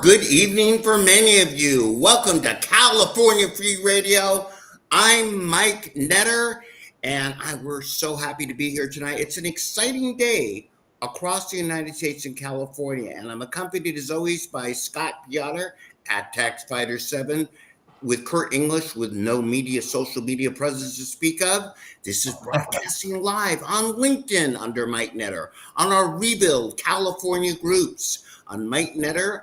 Good evening for many of you. Welcome to California Free Radio. I'm Mike Netter, and we're so happy to be here tonight. It's an exciting day across the United States and California, and I'm accompanied as always by Scott Piotr at TaxFighter7 with Kurt English with no social media presence to speak of. This is broadcasting live on LinkedIn under Mike Netter, on our Rebuild California groups, on Mike Netter,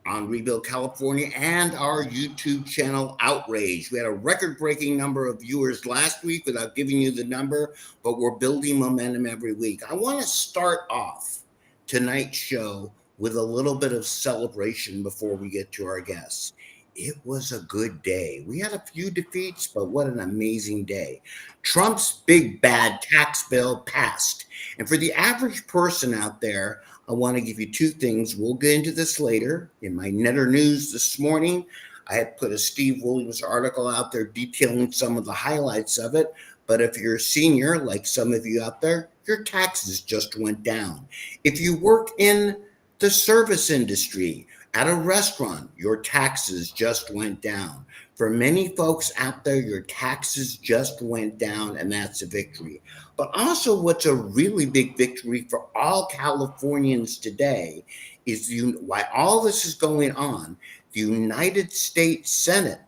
on Rebuild California, and our YouTube channel Outrage. We had a record-breaking number of viewers last week without giving you the number, but we're building momentum every week. I want to start off tonight's show with a little bit of celebration before we get to our guests. It was a good day. We had a few defeats, but what an amazing day. Trump's big bad tax bill passed. And for the average person out there, I want to give you two things. We'll get into this later. In my Netter News this morning, I had put a Steve Williams article out there detailing some of the highlights of it. But if you're a senior, like some of you out there, your taxes just went down. If you work in the service industry, at a restaurant, your taxes just went down. For many folks out there, your taxes just went down, and that's a victory. But also what's a really big victory for all Californians today is why all this is going on, the United States Senate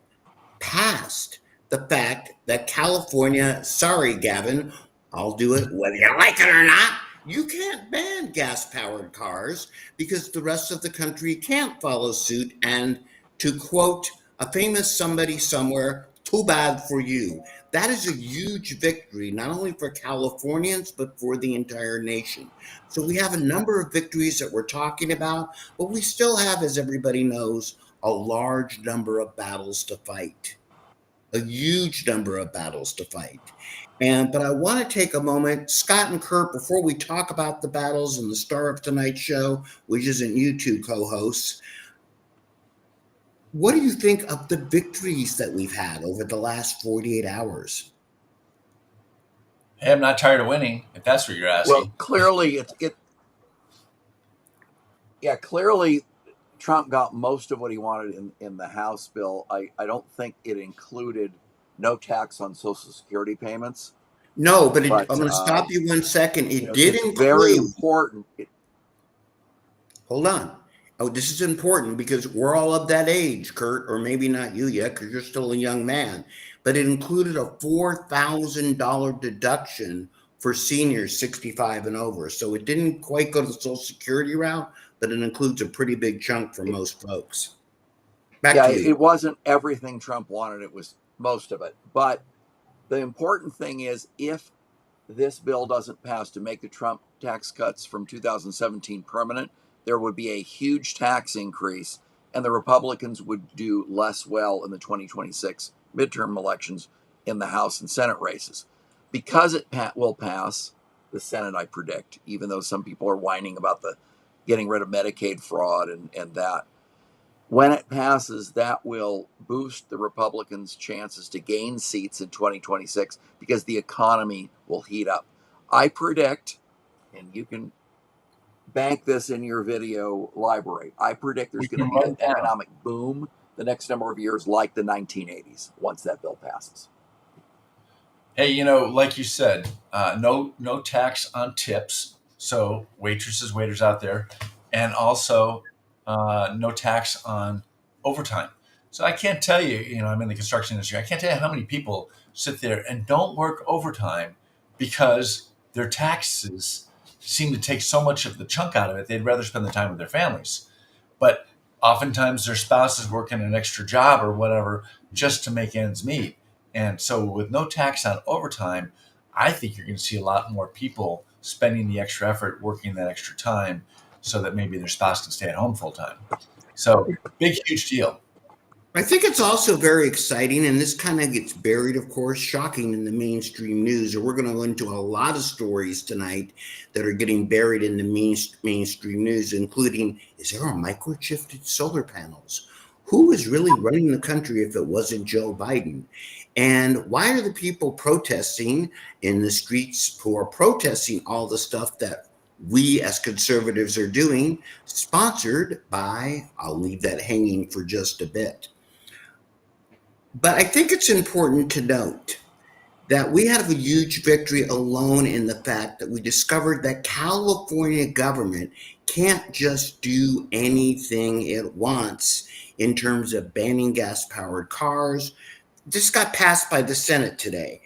passed the fact that California, sorry, Gavin, I'll do it whether you like it or not, you can't ban gas-powered cars because the rest of the country can't follow suit. And to quote a famous somebody somewhere, too bad for you. That is a huge victory, not only for Californians, but for the entire nation. So we have a number of victories that we're talking about, but we still have, as everybody knows, a large number of battles to fight. A huge number of battles to fight. But I want to take a moment, Scott and Kurt, before we talk about the battles and the star of tonight's show, which isn't you two co-hosts, what do you think of the victories that we've had over the last 48 hours? Hey, I'm not tired of winning, if that's what you're asking. Well, clearly, clearly Trump got most of what he wanted in the House bill. I don't think it included no tax on Social Security payments. No, but I'm going to stop you 1 second. It did include. Very important. Hold on. Oh, this is important because we're all of that age, Kurt, or maybe not you yet because you're still a young man. But it included a $4,000 deduction for seniors 65 and over. So it didn't quite go to the Social Security route, but it includes a pretty big chunk for most folks. Back to you. It wasn't everything Trump wanted. It was most of it. But the important thing is if this bill doesn't pass to make the Trump tax cuts from 2017 permanent, there would be a huge tax increase, and the Republicans would do less well in the 2026 midterm elections in the House and Senate races. Because it will pass the Senate, I predict, even though some people are whining about the getting rid of Medicaid fraud and that. When it passes, that will boost the Republicans' chances to gain seats in 2026 because the economy will heat up. I predict, and you can bank this in your video library, I predict there's going to be an economic boom the next number of years like the 1980s once that bill passes. Hey, like you said, no tax on tips. So waitresses, waiters out there, and also no tax on overtime. So I can't tell you, I'm in the construction industry. I can't tell you how many people sit there and don't work overtime because their taxes seem to take so much of the chunk out of it. They'd rather spend the time with their families. But oftentimes their spouse is working an extra job or whatever just to make ends meet. And so with no tax on overtime, I think you're going to see a lot more people spending the extra effort, working that extra time so that maybe their spouse can stay at home full time. So big, huge deal. I think it's also very exciting, and this kind of gets buried, of course, shocking in the mainstream news. And we're going to go into a lot of stories tonight that are getting buried in the mainstream news, including, is there a microchip to solar panels? Who is really running the country if it wasn't Joe Biden? And why are the people protesting in the streets who are protesting all the stuff that we as conservatives are doing, sponsored by, I'll leave that hanging for just a bit. But I think it's important to note that we have a huge victory alone in the fact that we discovered that California government can't just do anything it wants in terms of banning gas-powered cars. This got passed by the Senate today.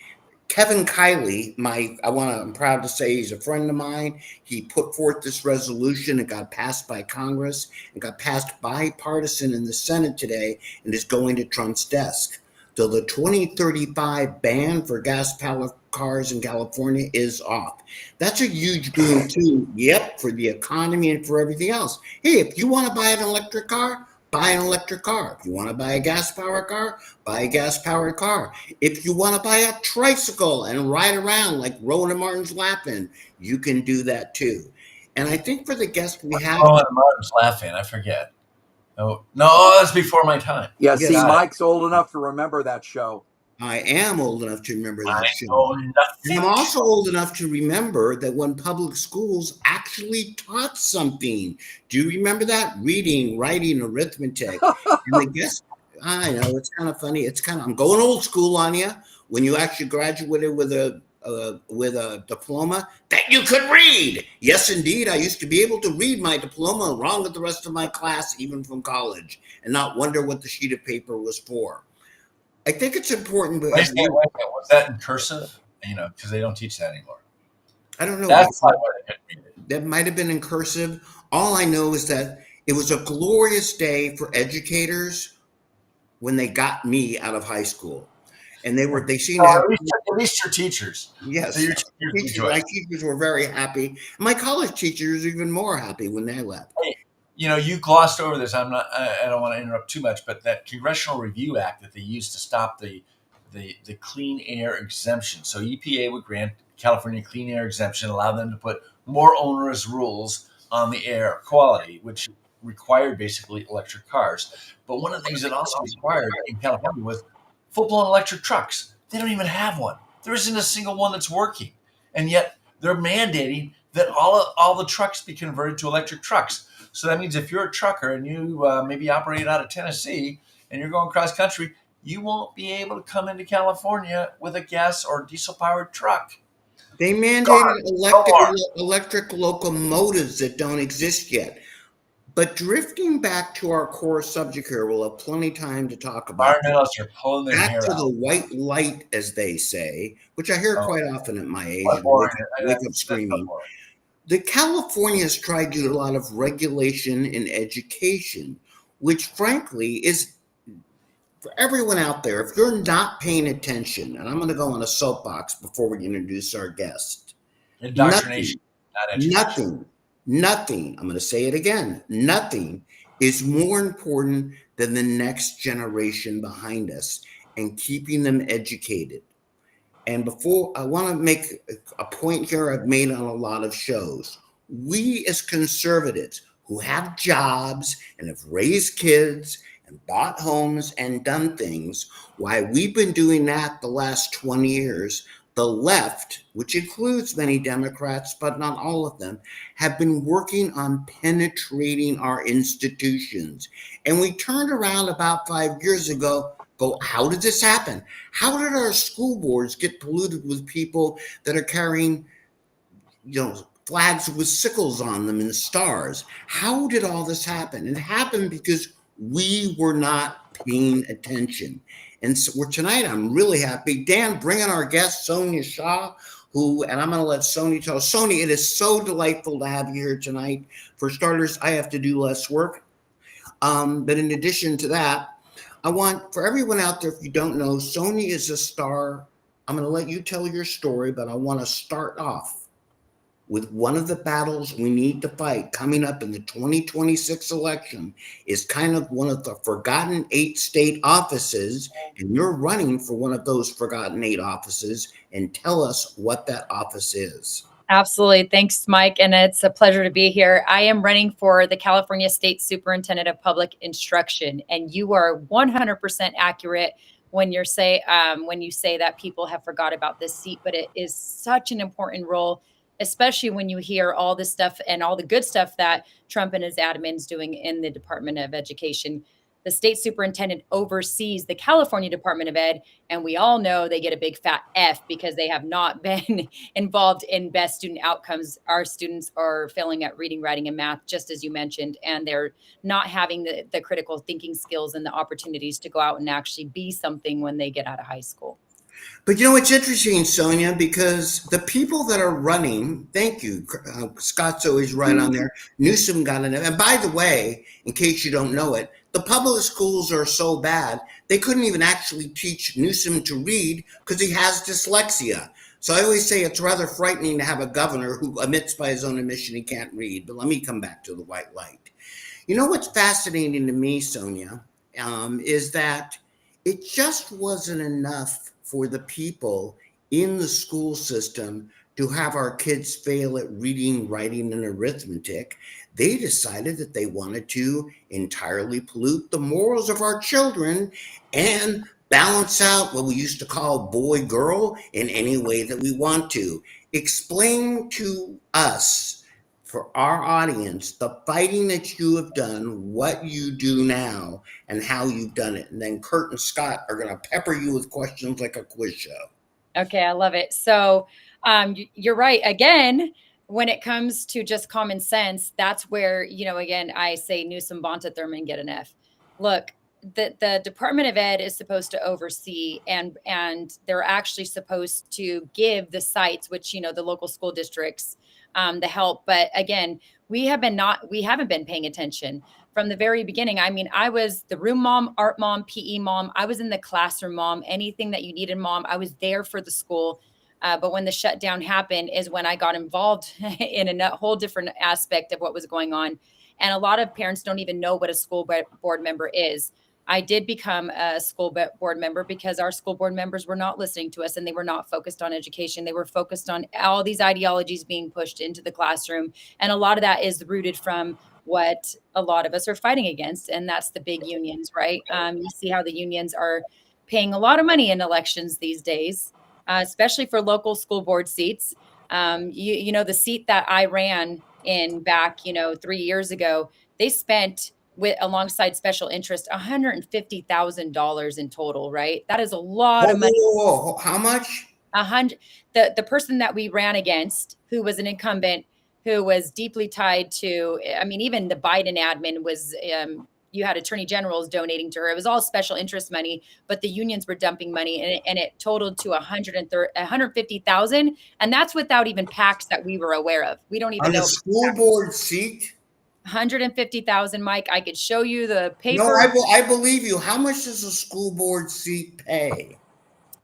Kevin Kiley, I'm proud to say he's a friend of mine. He put forth this resolution. It got passed by Congress and got passed bipartisan in the Senate today and is going to Trump's desk. So the 2035 ban for gas-powered cars in California is off. That's a huge boon too, for the economy and for everything else. Hey, if you want to buy an electric car, buy an electric car. If you want to buy a gas-powered car, buy a gas-powered car. If you want to buy a tricycle and ride around like Rowan and Martin's Laugh-In, you can do that too. And I think for the guests we have... Rowan and Martin's Laugh-In, I forget. Oh, no, that's before my time. Yeah, see, Mike's old enough to remember that show. I am old enough to remember that show. Know and nothing. I'm also old enough to remember that when public schools actually taught something. Do you remember that? Reading, writing, arithmetic. And I guess, I know, it's kind of funny. I'm going old school on you. When you actually graduated with a diploma that you could read. Yes, indeed. I used to be able to read my diploma along with the rest of my class, even from college, and not wonder what the sheet of paper was for. I think it's important. Wait, was that in cursive? Because they don't teach that anymore. I don't know. That's why I couldn't read it. That might have been in cursive. All I know is that it was a glorious day for educators when they got me out of high school. And they seemed to have... At least your teachers. Yes. So my teachers were very happy. My college teachers were even more happy when they left. Hey, you glossed over this. I don't want to interrupt too much, but that Congressional Review Act that they used to stop the clean air exemption. So EPA would grant California clean air exemption, allow them to put more onerous rules on the air quality, which required basically electric cars. But one of the things that also required in California was full-blown electric trucks. They don't even have one. There isn't a single one that's working. And yet they're mandating that all the trucks be converted to electric trucks. So that means if you're a trucker and you maybe operate out of Tennessee and you're going cross country, you won't be able to come into California with a gas or diesel-powered truck. They mandated electric locomotives that don't exist yet. But drifting back to our core subject here, we'll have plenty of time to talk about. Environmentalists are pulling their hair out. Back to the white light, as they say, which I hear quite often at my age. Wake up screaming. The Californians tried to do a lot of regulation in education, which frankly is, for everyone out there, if you're not paying attention, and I'm going to go on a soapbox before we introduce our guest. Indoctrination, not education. Nothing, I'm going to say it again, nothing is more important than the next generation behind us and keeping them educated. And before, I want to make a point here I've made on a lot of shows. We as conservatives who have jobs and have raised kids and bought homes and done things, why we've been doing that the last 20 years, the left, which includes many Democrats, but not all of them, have been working on penetrating our institutions. And we turned around about 5 years ago, how did this happen? How did our school boards get polluted with people that are carrying, flags with sickles on them and stars? How did all this happen? It happened because we were not paying attention. And so tonight, I'm really happy. Dan, bring in our guest, Sonia Shah, and I'm going to let Sonia tell. Sonia, it is so delightful to have you here tonight. For starters, I have to do less work. But in addition to that, I want, for everyone out there, if you don't know, Sonia is a star. I'm going to let you tell your story, but I want to start off with one of the battles we need to fight coming up in the 2026 election is kind of one of the forgotten 8 state offices, and you're running for one of those forgotten 8 offices, and tell us what that office is. Absolutely. Thanks, Mike. And it's a pleasure to be here. I am running for the California State Superintendent of Public Instruction, and you are 100% accurate when you say that people have forgot about this seat, but it is such an important role especially when you hear all this stuff and all the good stuff that Trump and his admins doing in the Department of Education. The state superintendent oversees the California Department of Ed, and we all know they get a big fat F because they have not been involved in best student outcomes. Our students are failing at reading, writing, and math, just as you mentioned, and they're not having the critical thinking skills and the opportunities to go out and actually be something when they get out of high school. But you know, it's interesting, Sonia, because the people that are running, thank you, Scott's always right on there. Newsom got it. And by the way, in case you don't know it, the public schools are so bad, they couldn't even actually teach Newsom to read because he has dyslexia. So I always say it's rather frightening to have a governor who admits by his own admission he can't read. But let me come back to the white light. You know what's fascinating to me, Sonia, is that it just wasn't enough for the people in the school system to have our kids fail at reading, writing, and arithmetic. They decided that they wanted to entirely pollute the morals of our children and balance out what we used to call boy girl in any way that we want to. Explain to us, for our audience, the fighting that you have done, what you do now, and how you've done it. And then Kurt and Scott are going to pepper you with questions like a quiz show. Okay, I love it. So you're right. Again, when it comes to just common sense, that's where, again, I say Newsom, Bonta, Thurman get an F. Look, the Department of Ed is supposed to oversee and they're actually supposed to give the sites, which, the local school districts, the help. But again, we haven't been paying attention from the very beginning. I mean, I was the room mom, art mom, PE mom. I was in the classroom mom, anything that you needed mom. I was there for the school. But when the shutdown happened is when I got involved in a whole different aspect of what was going on. And a lot of parents don't even know what a school board member is. I did become a school board member because our school board members were not listening to us and they were not focused on education. They were focused on all these ideologies being pushed into the classroom. And a lot of that is rooted from what a lot of us are fighting against. And that's the big unions, right? You see how the unions are paying a lot of money in elections these days, especially for local school board seats. The seat that I ran in back, 3 years ago, they spent alongside special interest, $150,000 in total, right? That is a lot of money. Whoa. How much? The person that we ran against, who was an incumbent, who was deeply tied to, even the Biden admin was, you had attorney generals donating to her. It was all special interest money, but the unions were dumping money and it totaled to $150,000. And that's without even PACs that we were aware of. We don't even know. On a school board seat? $150,000, Mike. I could show you the paper. No, I believe you. How much does a school board seat pay?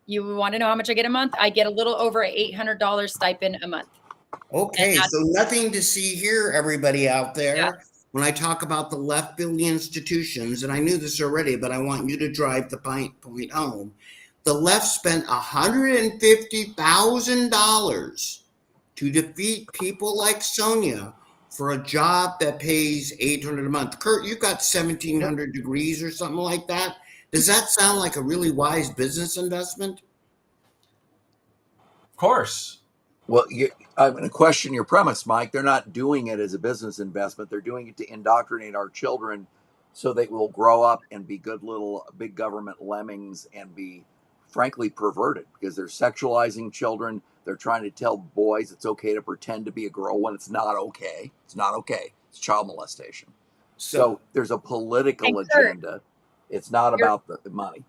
You want to know how much I get a month? I get a little over $800 stipend a month. Okay, so nothing to see here, everybody out there. Yeah. When I talk about the left building institutions, and I knew this already, but I want you to drive the point home. The left spent $150,000 to defeat people like Sonia for a job that pays $800 a month. Kurt, you've got 1,700 degrees or something like that. Does that sound like a really wise business investment? Of course. Well, I'm going to question your premise, Mike. They're not doing it as a business investment. They're doing it to indoctrinate our children so they will grow up and be good little big government lemmings and be, frankly, perverted because they're sexualizing children. They're trying to tell boys it's okay to pretend to be a girl when it's not okay. It's not okay. It's child molestation. So there's a political agenda. It's not about the money.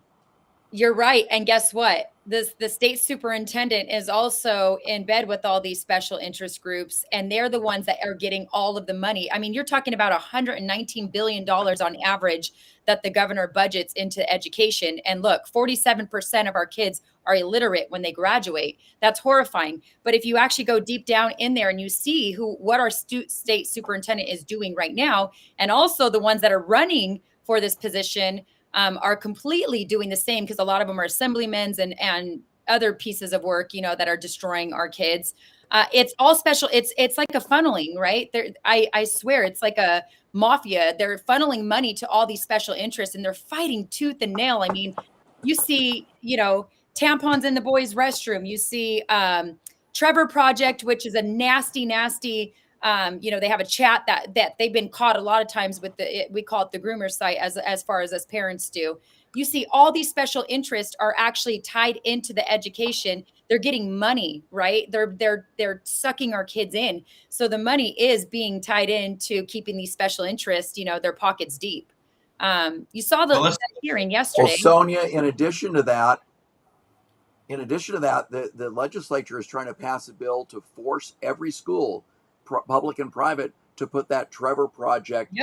You're right. And guess what? The state superintendent is also in bed with all these special interest groups, and they're the ones that are getting all of the money. I mean, you're talking about $119 billion on average that the governor budgets into education. And look, 47% of our kids are illiterate when they graduate. That's horrifying. But if you actually go deep down in there and you see what our state superintendent is doing right now, and also the ones that are running for this position, are completely doing the same, because a lot of them are assemblymen and other pieces of work, that are destroying our kids. It's all special. It's like a funneling, right? I swear it's like a mafia. They're funneling money to all these special interests and they're fighting tooth and nail. I mean, you see, tampons in the boys' restroom. You see, Trevor Project, which is a nasty, they have a chat that they've been caught a lot of times with we call it the groomer site as far as parents do. You see all these special interests are actually tied into the education. They're getting money, right? They're sucking our kids in. So the money is being tied into keeping these special interests, their pockets deep. You saw the hearing yesterday. Well, Sonia, in addition to that, the legislature is trying to pass a bill to force every school, public and private, to put that Trevor Project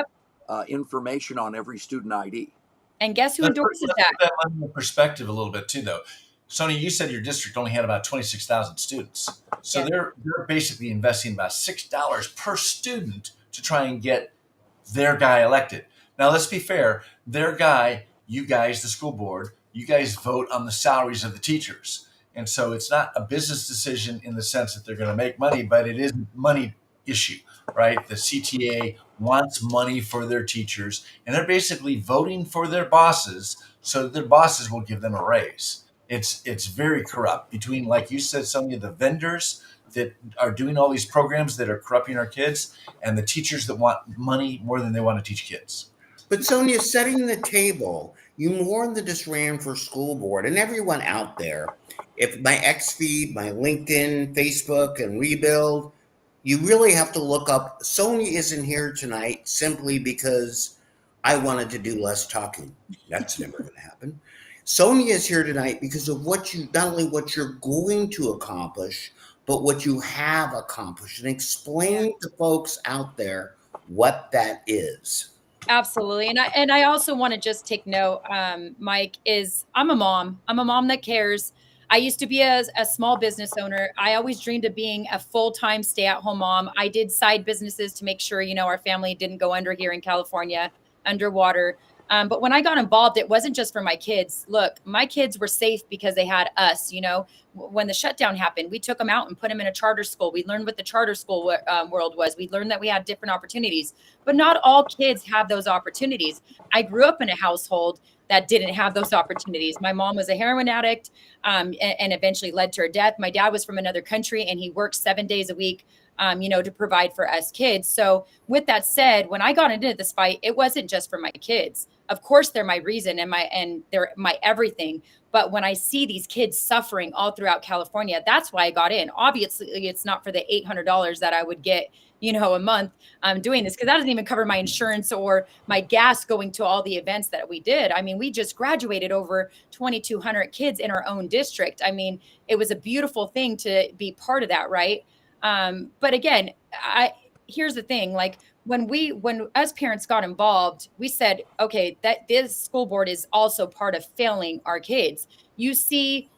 information on every student ID. And guess who endorses that? Put that in perspective a little bit too, though. Sonia, you said your district only had about 26,000 students. So they're basically investing about $6 per student to try and get their guy elected. Now, let's be fair. Their guy, you guys, the school board, you guys vote on the salaries of the teachers. And so it's not a business decision in the sense that they're going to make money, but it is a money issue, right? The CTA wants money for their teachers, and they're basically voting for their bosses so that their bosses will give them a raise. It's very corrupt between, like you said, some of the vendors that are doing all these programs that are corrupting our kids and the teachers that want money more than they want to teach kids. But Sonia, setting the table, you more than just ran for school board, and everyone out there, if my X feed, my LinkedIn, Facebook, and Rebuild, you really have to look up. Sonia isn't here tonight simply because I wanted to do less talking. That's never going to happen. Sonia is here tonight because of not only what you're going to accomplish, but what you have accomplished, and explain to folks out there what that is. Absolutely. And I also want to just take note, Mike, I'm a mom. I'm a mom that cares. I used to be a small business owner. I always dreamed of being a full-time stay-at-home mom. I did side businesses to make sure, our family didn't go under here in California, underwater. But when I got involved, it wasn't just for my kids. Look, my kids were safe because they had us. When the shutdown happened, we took them out and put them in a charter school. We learned what the charter school world was. We learned that we had different opportunities, but not all kids have those opportunities. I grew up in a household that didn't have those opportunities. My mom was a heroin addict and eventually led to her death. My dad was from another country and he worked 7 days a week, to provide for us kids. So with that said, when I got into this fight, it wasn't just for my kids. Of course, they're my reason and they're my everything. But when I see these kids suffering all throughout California, that's why I got in. Obviously, it's not for the $800 that I would get, a month doing this, because that doesn't even cover my insurance or my gas going to all the events that we did. I mean, we just graduated over 2,200 kids in our own district. I mean, it was a beautiful thing to be part of that, right? But again, here's the thing, like when us parents got involved, we said, okay, that this school board is also part of failing our kids. You see,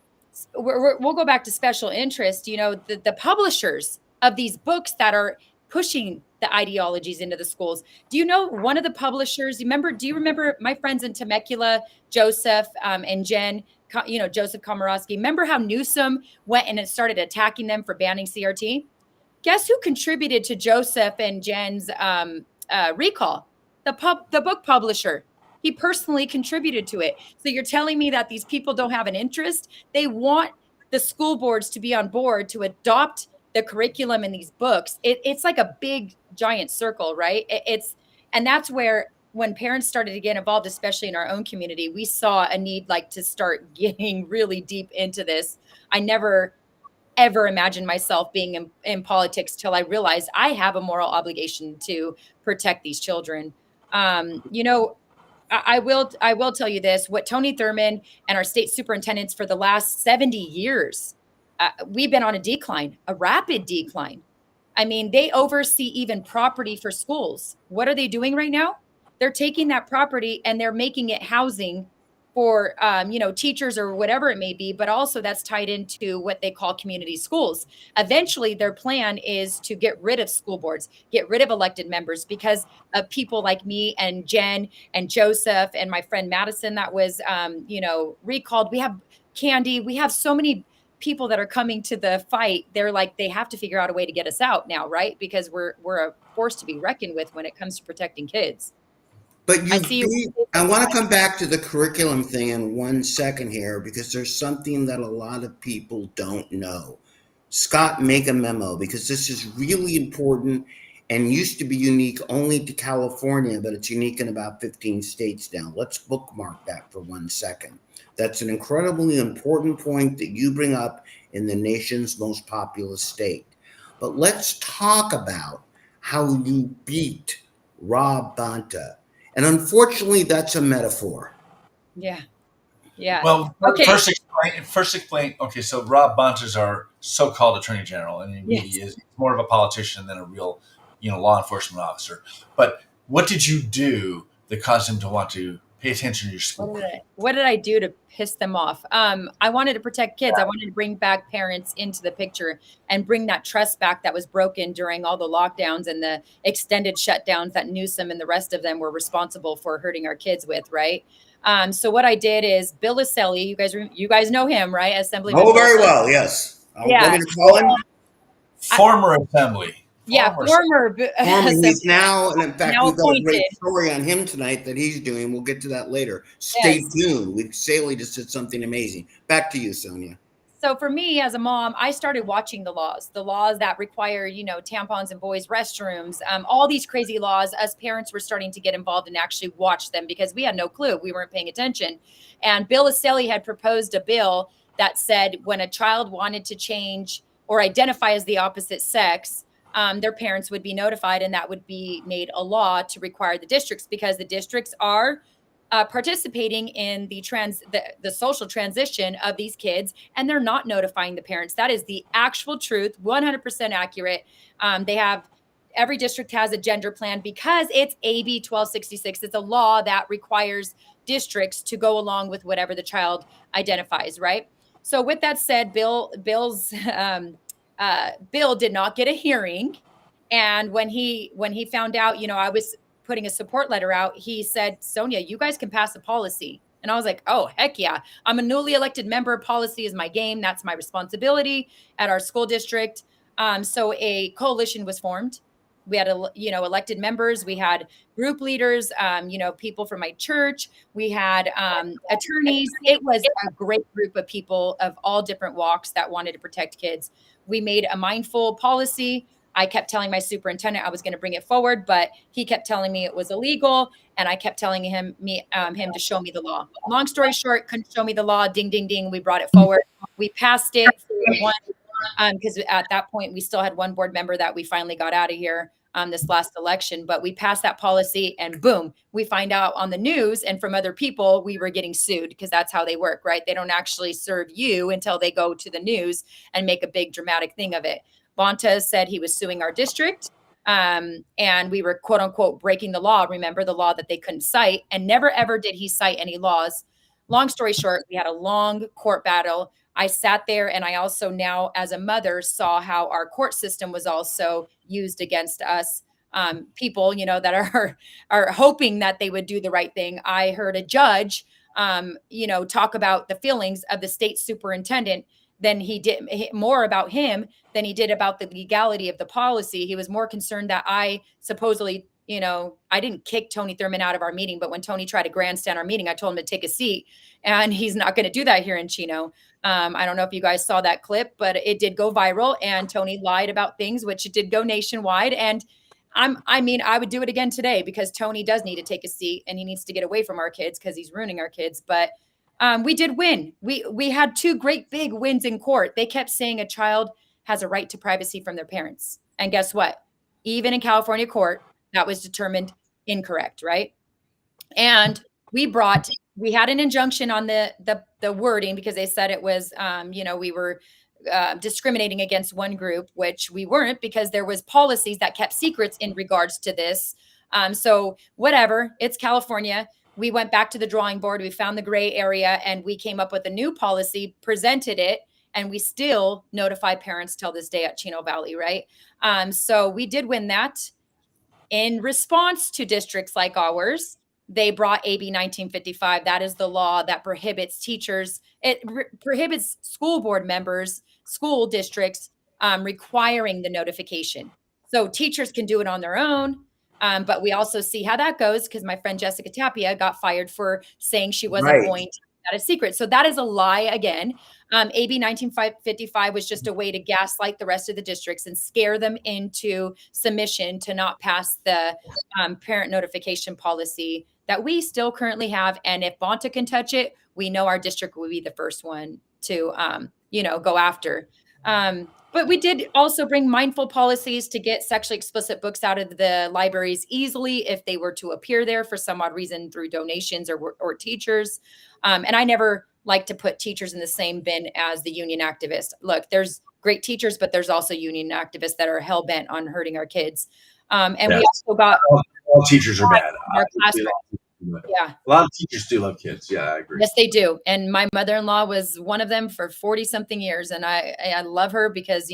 we'll go back to special interest, the publishers of these books that are pushing the ideologies into the schools. Do you know one of the publishers, do you remember my friends in Temecula, Joseph and Jen, Joseph Komorowski? Remember how Newsom went and started attacking them for banning CRT? Guess who contributed to Joseph and Jen's recall? The book publisher. He personally contributed to it. So you're telling me that these people don't have an interest? They want the school boards to be on board to adopt the curriculum in these books. It's like a big giant circle, right? And that's where, when parents started to get involved, especially in our own community, we saw a need to start getting really deep into this. I never ever imagined myself being in politics till I realized I have a moral obligation to protect these children. I will tell you this, what Tony Thurmond and our state superintendents for the last 70 years, we've been on a rapid decline. I mean, they oversee even property for schools. What are they doing right now? They're taking that property and they're making it housing for, teachers or whatever it may be, but also that's tied into what they call community schools. Eventually, their plan is to get rid of school boards, get rid of elected members because of people like me and Jen and Joseph and my friend Madison that was, recalled. We have Candy. We have so many people that are coming to the fight. They're like, they have to figure out a way to get us out now, right? Because we're a force to be reckoned with when it comes to protecting kids. But I want to come back to the curriculum thing in 1 second here, because there's something that a lot of people don't know. Scott, make a memo because this is really important and used to be unique only to California, but it's unique in about 15 states now. Let's bookmark that for 1 second. That's an incredibly important point that you bring up in the nation's most populous state. But let's talk about how you beat Rob Bonta. And unfortunately, that's a metaphor. Yeah. Yeah. Well, Okay. First explain. Okay, so Rob Bonta is our so-called attorney general, and he is more of a politician than a real, law enforcement officer. But what did you do that caused him to want to pay attention to your school? What did I do to piss them off? I wanted to protect kids. I wanted to bring back parents into the picture and bring that trust back that was broken during all the lockdowns and the extended shutdowns that Newsom and the rest of them were responsible for hurting our kids with, right? So what I did is Bill Aselli, you guys know him, right? Assemblyman. Oh, very well, yes. Yeah. Want me to call him? Former assembly. Former. He's now, and in fact, now we've got a great appointed. story on him tonight that he's doing. We'll get to that later. Stay tuned. Saley just did something amazing. Back to you, Sonia. So for me as a mom, I started watching the laws that require, tampons in boys' restrooms, all these crazy laws. Us parents were starting to get involved and actually watch them because we had no clue. We weren't paying attention. And Bill Aselli had proposed a bill that said when a child wanted to change or identify as the opposite sex, their parents would be notified, and that would be made a law to require the districts, because the districts are participating in the social transition of these kids, and they're not notifying the parents. That is the actual truth, 100% accurate. Every district has a gender plan because it's AB 1266. It's a law that requires districts to go along with whatever the child identifies, right? So with that said, Bill's Bill did not get a hearing. And when he found out, I was putting a support letter out, he said, Sonia, you guys can pass a policy. And I was like, oh, heck yeah. I'm a newly elected member. Policy is my game. That's my responsibility at our school district. So a coalition was formed. We had, elected members. We had group leaders, people from my church. We had attorneys. It was a great group of people of all different walks that wanted to protect kids. We made a mindful policy. I kept telling my superintendent I was going to bring it forward, but he kept telling me it was illegal, and I kept telling him to show me the law. Long story short, couldn't show me the law. Ding, ding, ding. We brought it forward. We passed it for one, because at that point we still had one board member that we finally got out of here this last election. But we passed that policy, and boom, we find out on the news and from other people we were getting sued, because that's how they work, right? They don't actually serve you until they go to the news and make a big dramatic thing of it. Bonta said he was suing our district, and we were, quote unquote, breaking the law. Remember, the law that they couldn't cite, and never, ever did he cite any laws. Long story short, we had a long court battle. I sat there, and I also now, as a mother, saw how our court system was also used against us. People, that are hoping that they would do the right thing. I heard a judge, talk about the feelings of the state superintendent. Then he did more about him than he did about the legality of the policy. He was more concerned that I supposedly, I didn't kick Tony Thurmond out of our meeting, but when Tony tried to grandstand our meeting, I told him to take a seat, and he's not going to do that here in Chino. I don't know if you guys saw that clip, but it did go viral, and Tony lied about things, which it did go nationwide. And I would do it again today, because Tony does need to take a seat, and he needs to get away from our kids because he's ruining our kids. But we did win. We had two great big wins in court. They kept saying a child has a right to privacy from their parents. And guess what? Even in California court, that was determined incorrect, right? And we had an injunction on the wording, because they said it was, we were discriminating against one group, which we weren't, because there was policies that kept secrets in regards to this. So whatever, it's California. We went back to the drawing board. We found the gray area, and we came up with a new policy, presented it, and we still notify parents till this day at Chino Valley, right? So we did win that. In response to districts like ours, they brought AB 1955. That is the law that prohibits teachers. It prohibits school board members, school districts requiring the notification. So teachers can do it on their own. But we also see how that goes, because my friend Jessica Tapia got fired for saying she wasn't going to that is secret. So that is a lie again. AB 1955 was just a way to gaslight the rest of the districts and scare them into submission to not pass the parent notification policy that we still currently have. And if Bonta can touch it, we know our district will be the first one to, go after. But we did also bring mindful policies to get sexually explicit books out of the libraries easily if they were to appear there for some odd reason through donations or teachers. And I never like to put teachers in the same bin as the union activists. Look, there's great teachers, but there's also union activists that are hell bent on hurting our kids. And we also got all teachers are bad. our classroom. Yeah. A lot of teachers do love kids. Yeah, I agree. Yes, they do. And my mother-in-law was one of them for 40 something years. And I love her because,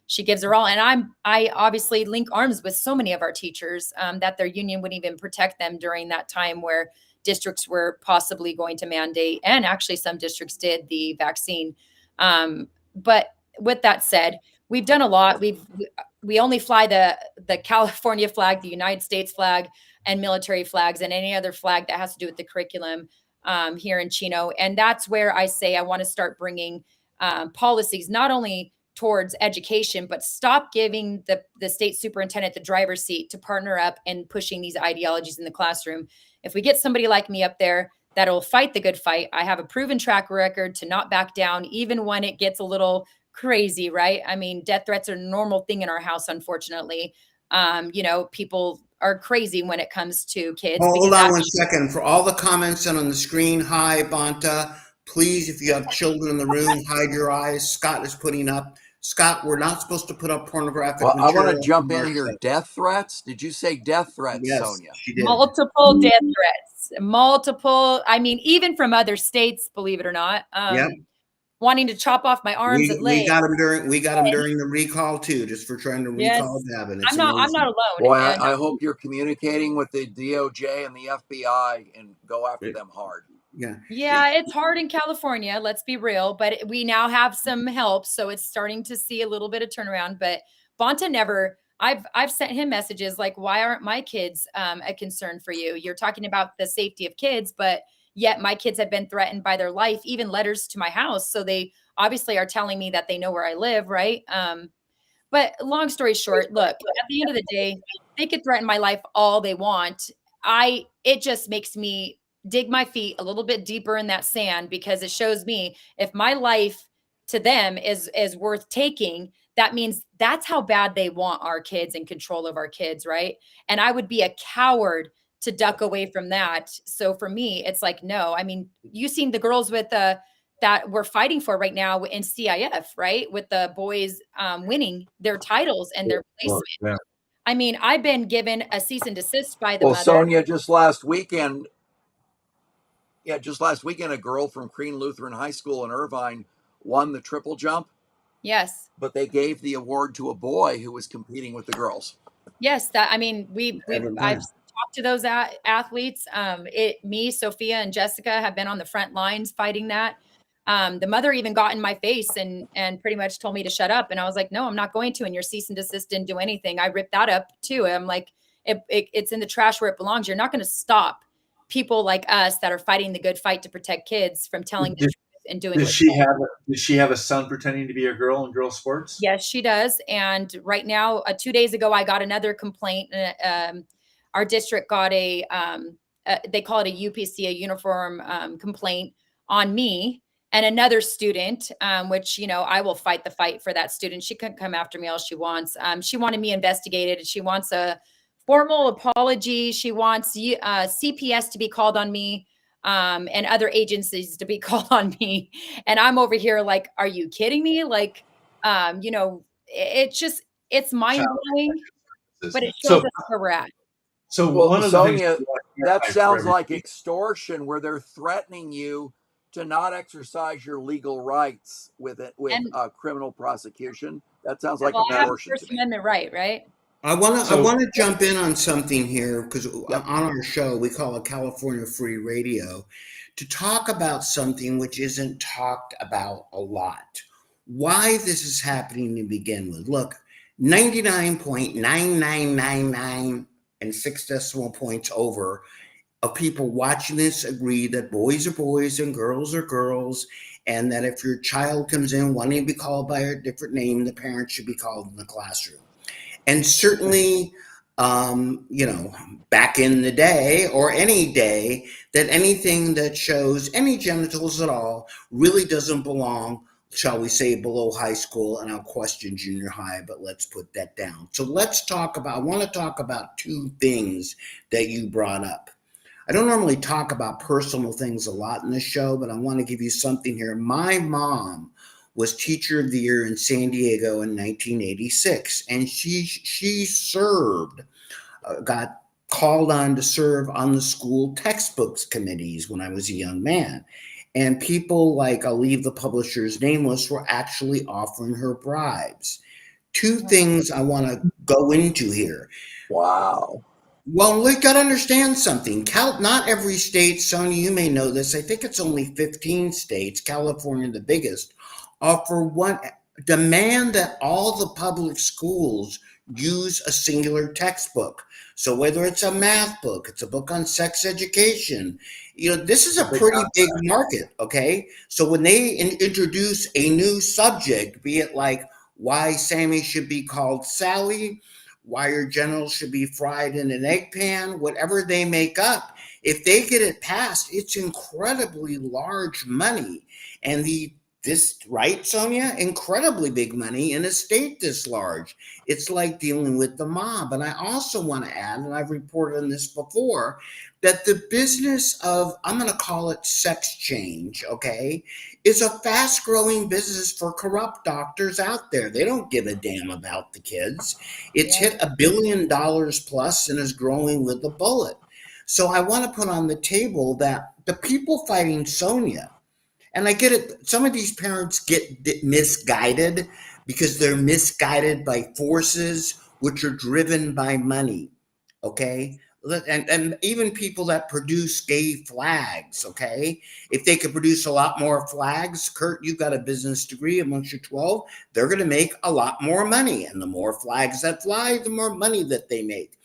she gives her all. And I obviously link arms with so many of our teachers that their union wouldn't even protect them during that time where districts were possibly going to mandate. And actually some districts did the vaccine. But with that said, we've done a lot. We only fly the California flag, the United States flag, and military flags, and any other flag that has to do with the curriculum here in Chino. And that's where I say I want to start bringing policies, not only towards education, but stop giving the state superintendent the driver's seat to partner up and pushing these ideologies in the classroom. If we get somebody like me up there that'll fight the good fight, I have a proven track record to not back down, even when it gets a little crazy, right? I mean, death threats are a normal thing in our house, unfortunately. People are crazy when it comes to kids. Hold on one second. For all the comments sent on the screen, hi, Bonta. Please, if you have children in the room, hide your eyes. Scott is putting up. Scott, we're not supposed to put up pornographic material. I want to jump in here. Death threats? Did you say death threats, yes, Sonia? She did. Multiple death threats. Multiple. I mean, even from other states, believe it or not. Yep. Wanting to chop off my arms and legs. We got him during the recall too, just for trying to recall Devin. I'm not alone. Boy, I hope you're communicating with the DOJ and the FBI and go after them hard. Yeah, it's hard in California, let's be real, but we now have some help, so it's starting to see a little bit of turnaround. But Bonta never, I've sent him messages like, why aren't my kids a concern for you? You're talking about the safety of kids, but yet my kids have been threatened by their life, even letters to my house. So they obviously are telling me that they know where I live, right? But long story short, look, at the end of the day, they could threaten my life all they want. It just makes me dig my feet a little bit deeper in that sand, because it shows me if my life to them is worth taking, that means that's how bad they want our kids and control of our kids, right? And I would be a coward to duck away from that. So for me, it's like, no, I mean, you've seen the girls with that we're fighting for right now in CIF, right? With the boys winning their titles and their placement. Yeah. I mean, I've been given a cease and desist by the mother. Sonia, just last weekend, a girl from Crean Lutheran High School in Irvine won the triple jump. Yes. But they gave the award to a boy who was competing with the girls. Yes. I've talked to those athletes. Me, Sophia, and Jessica have been on the front lines fighting that. The mother even got in my face and pretty much told me to shut up. And I was like, no, I'm not going to. And your cease and desist didn't do anything. I ripped that up too. I'm like, it's in the trash where it belongs. You're not going to stop people like us that are fighting the good fight to protect kids from telling the truth and doing. Does she have a son pretending to be a girl in girl sports? Yes, she does. And right now, 2 days ago, I got another complaint. Our district got they call it a UPC, a uniform complaint on me and another student, which, I will fight the fight for that student. She couldn't come after me all she wants. She wanted me investigated. She wants a formal apology. She wants CPS to be called on me and other agencies to be called on me. And I'm over here like, are you kidding me? Like, it's mind-blowing, but it shows us where we're at. So one of Sonia, that sounds like extortion, where they're threatening you to not exercise your legal rights with criminal prosecution. That sounds like extortion. First Amendment right? I want to jump in on something here, because on our show we call it California Free Radio, to talk about something which isn't talked about a lot. Why this is happening to begin with. Look, 99.9999 and 6 decimal points over of people watching this agree that boys are boys and girls are girls, and that if your child comes in wanting to be called by a different name, the parent should be called in the classroom. And certainly, back in the day or any day, that anything that shows any genitals at all really doesn't belong, shall we say, below high school, and I'll question junior high, but let's put that down. So I want to talk about two things that you brought up. I don't normally talk about personal things a lot in this show, but I want to give you something here. My mom was Teacher of the Year in San Diego in 1986, and she served, got called on to serve on the school textbooks committees when I was a young man. And people like, I'll leave the publishers nameless, were actually offering her bribes. Two things I want to go into here. Wow. Well, we got to understand something. Not every state, Sonia, you may know this, I think it's only 15 states, California the biggest, demand that all the public schools use a singular textbook. So whether it's a math book, it's a book on sex education, this is a pretty big market, okay? So when they introduce a new subject, be it like why Sammy should be called Sally, why your genitals should be fried in an egg pan, whatever they make up, if they get it passed, it's incredibly large money. And right, Sonia? Incredibly big money in a state this large. It's like dealing with the mob. And I also want to add, and I've reported on this before, that the business of, I'm going to call it sex change, okay, is a fast-growing business for corrupt doctors out there. They don't give a damn about the kids. It's hit $1 billion plus and is growing with a bullet. So I want to put on the table that the people fighting Sonia, and I get it, some of these parents get misguided because they're misguided by forces which are driven by money, okay? And even people that produce gay flags, okay? If they could produce a lot more flags, Kurt, you've got a business degree amongst your 12, they're going to make a lot more money. And the more flags that fly, the more money that they make.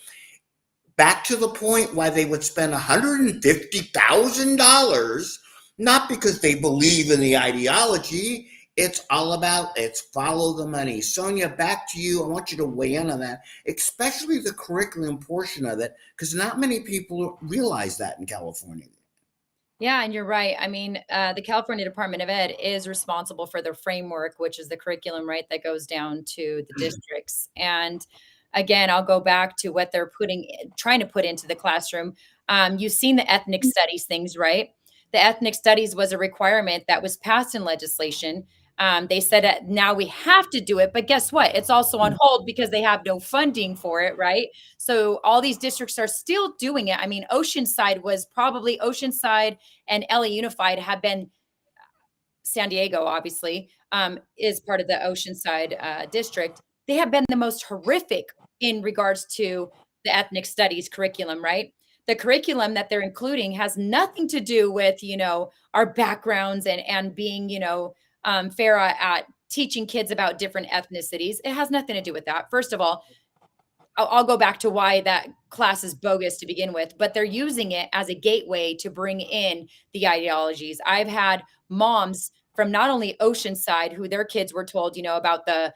Back to the point why they would spend $150,000, not because they believe in the ideology. It's all about, follow the money. Sonia, back to you. I want you to weigh in on that, especially the curriculum portion of it, because not many people realize that in California. Yeah, and you're right. I mean, the California Department of Ed is responsible for the framework, which is the curriculum, right, that goes down to the districts. And again, I'll go back to what they're trying to put into the classroom. You've seen the ethnic studies things, right? The ethnic studies was a requirement that was passed in legislation. They said that now we have to do it, but guess what? It's also on hold because they have no funding for it, right? So all these districts are still doing it. I mean, Oceanside and LA Unified have been, San Diego obviously is part of the Oceanside district. They have been the most horrific in regards to the ethnic studies curriculum, right? The curriculum that they're including has nothing to do with, our backgrounds and being, fair at teaching kids about different ethnicities. It has nothing to do with that. First of all, I'll go back to why that class is bogus to begin with, but they're using it as a gateway to bring in the ideologies. I've had moms from not only Oceanside who their kids were told, about the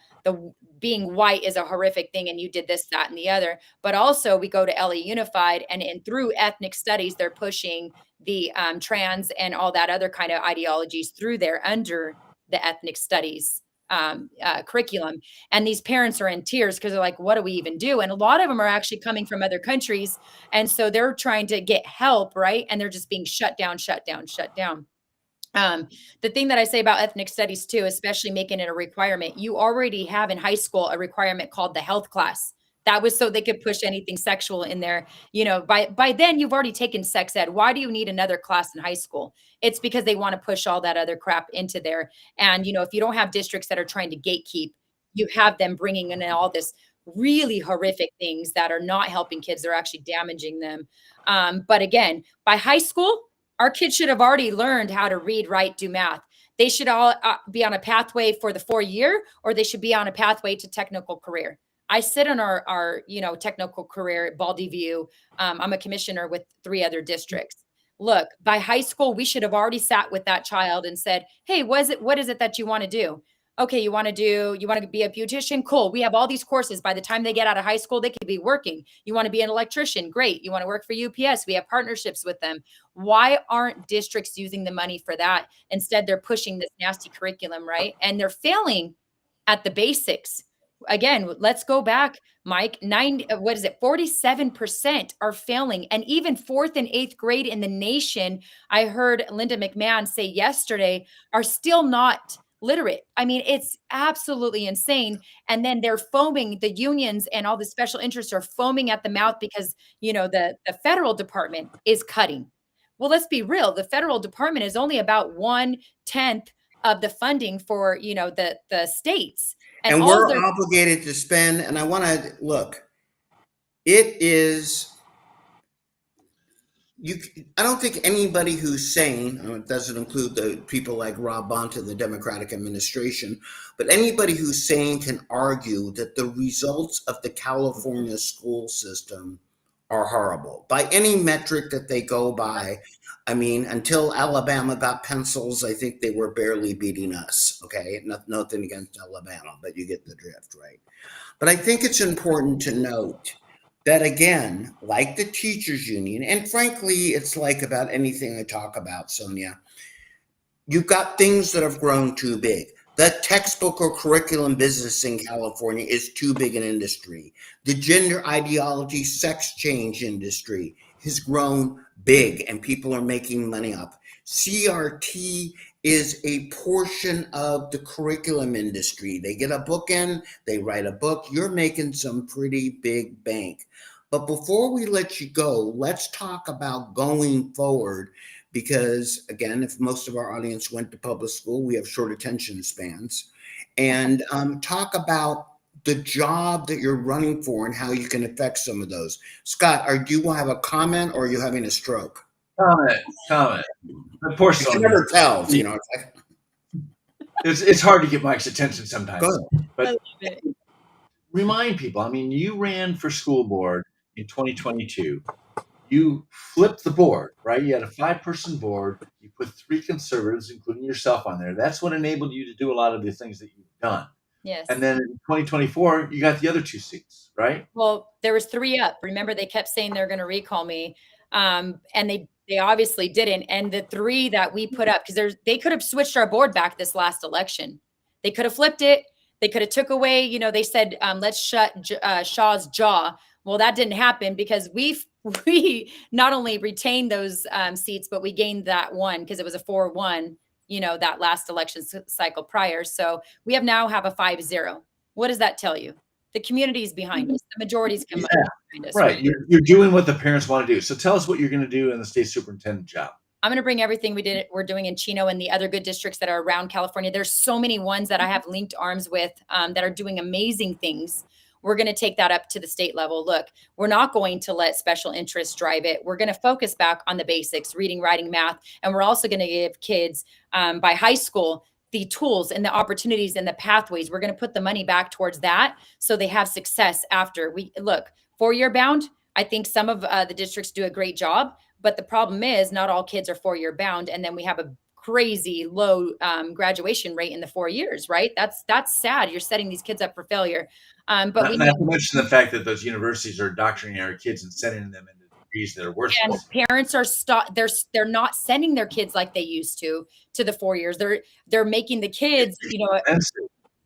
being white is a horrific thing and you did this, that, and the other, but also we go to LA Unified and through ethnic studies, they're pushing the trans and all that other kind of ideologies through there under the ethnic studies curriculum. And these parents are in tears because they're like, what do we even do? And a lot of them are actually coming from other countries. And so they're trying to get help, right? And they're just being shut down. The thing that I say about ethnic studies too, especially making it a requirement, you already have in high school a requirement called the health class. That was so they could push anything sexual in there. By then you've already taken sex ed. Why do you need another class in high school? It's because they want to push all that other crap into there. And, if you don't have districts that are trying to gatekeep, you have them bringing in all this really horrific things that are not helping kids. They're actually damaging them. But again, by high school, our kids should have already learned how to read, write, do math. They should all be on a pathway for the 4-year, or they should be on a pathway to technical career. I sit on our technical career at Baldy View. I'm a commissioner with 3 other districts. Look, by high school, we should have already sat with that child and said, "Hey, what is it that you want to do? Okay, you want to be a beautician? Cool. We have all these courses. By the time they get out of high school, they could be working. You want to be an electrician? Great. You want to work for UPS? We have partnerships with them. Why aren't districts using the money for that? Instead, they're pushing this nasty curriculum, right? And they're failing at the basics. Again, let's go back, Mike. 47% are failing. And even 4th and 8th grade in the nation, I heard Linda McMahon say yesterday, are still not literate. I mean, it's absolutely insane. And then they're foaming, the unions and all the special interests are foaming at the mouth because, the federal department is cutting. Well, let's be real. The federal department is only about 1/10 of the funding for, the states. And we're obligated to spend, and I want to look, it is, I don't think anybody who's sane, it doesn't include the people like Rob Bonta, the Democratic administration, but anybody who's sane can argue that the results of the California school system are horrible by any metric that they go by. I mean, until Alabama got pencils, I think they were barely beating us. Okay, nothing against Alabama, but you get the drift, right? But I think it's important to note that, again, like the teachers union, and frankly, it's like about anything I talk about, Sonia, you've got things that have grown too big. The textbook or curriculum business in California is too big an industry. The gender ideology, sex change industry has grown big and people are making money up. CRT is a portion of the curriculum industry. They get a book in, they write a book, you're making some pretty big bank. But before we let you go, let's talk about going forward. Because again, if most of our audience went to public school, we have short attention spans. And talk about the job that you're running for and how you can affect some of those. Scott, do you have a comment or are you having a stroke? Comment. Of course, you can never tell. It's hard to get Mike's attention sometimes. Go ahead. But remind people, I mean, you ran for school board in 2022. You flipped the board, right? You had a 5-person board. You put 3 conservatives, including yourself, on there. That's what enabled you to do a lot of the things that you've done. Yes. And then in 2024, you got the other 2 seats, right? Well, there was 3 up. Remember, they kept saying they're going to recall me. And they obviously didn't. And the 3 that we put up, because they could have switched our board back this last election. They could have flipped it. They could have took away, they said, let's shut Shaw's jaw. Well, that didn't happen because we not only retained those seats, but we gained that one because it was a 4-1, that last election cycle prior. So we now have a 5-0. What does that tell you? The community is behind us. The majority's behind us. Right. You're doing what the parents want to do. So tell us what you're going to do in the state superintendent job. I'm going to bring everything we're doing in Chino and the other good districts that are around California. There's so many ones that I have linked arms with that are doing amazing things. We're going to take that up to the state level. Look, we're not going to let special interests drive it. We're going to focus back on the basics, reading, writing, math. And we're also going to give kids by high school the tools and the opportunities and the pathways. We're going to put the money back towards that so they have success after. Look, 4-year bound, I think some of the districts do a great job. But the problem is not all kids are 4-year bound. And then we have a crazy low graduation rate in the 4 years, right? That's sad. You're setting these kids up for failure. But not to mention the fact that those universities are indoctrinating our kids and sending them into degrees that are worthless. And parents are they're not sending their kids like they used to the 4 years. They're making the kids,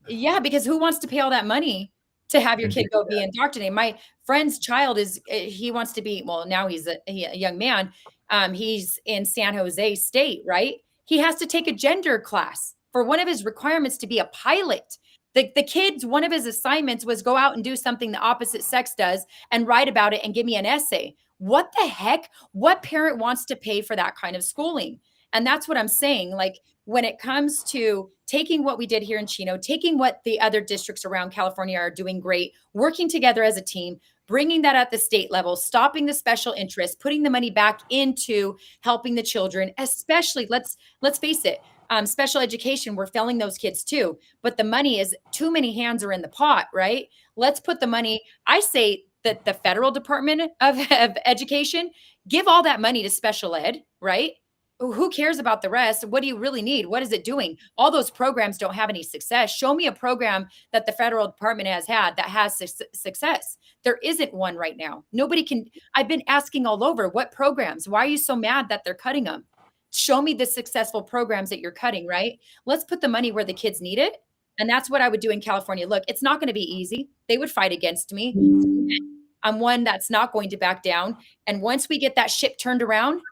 yeah, because who wants to pay all that money to have your kid go be indoctrinated? My friend's child he wants to be, well, now he's a young man. He's in San Jose State, right? He has to take a gender class for one of his requirements to be a pilot. The kids, one of his assignments was go out and do something the opposite sex does and write about it and give me an essay. What the heck? What parent wants to pay for that kind of schooling? And that's what I'm saying. Like when it comes to taking what we did here in Chino, taking what the other districts around California are doing great, working together as a team, bringing that at the state level, stopping the special interests, putting the money back into helping the children, especially let's face it, special education, we're failing those kids too. But the money is too many hands are in the pot, right? Let's put the money. I say that the federal Department of Education, give all that money to special ed, right? Who cares about the rest? What do you really need? What is it doing? All those programs don't have any success. Show me a program that the federal department has had that has success. There isn't one right now. Nobody can. I've been asking all over, what programs? Why are you so mad that they're cutting them? Show me the successful programs that you're cutting, right? Let's put the money where the kids need it. And that's what I would do in California. Look, it's not going to be easy. They would fight against me. I'm one that's not going to back down. And once we get that ship turned around,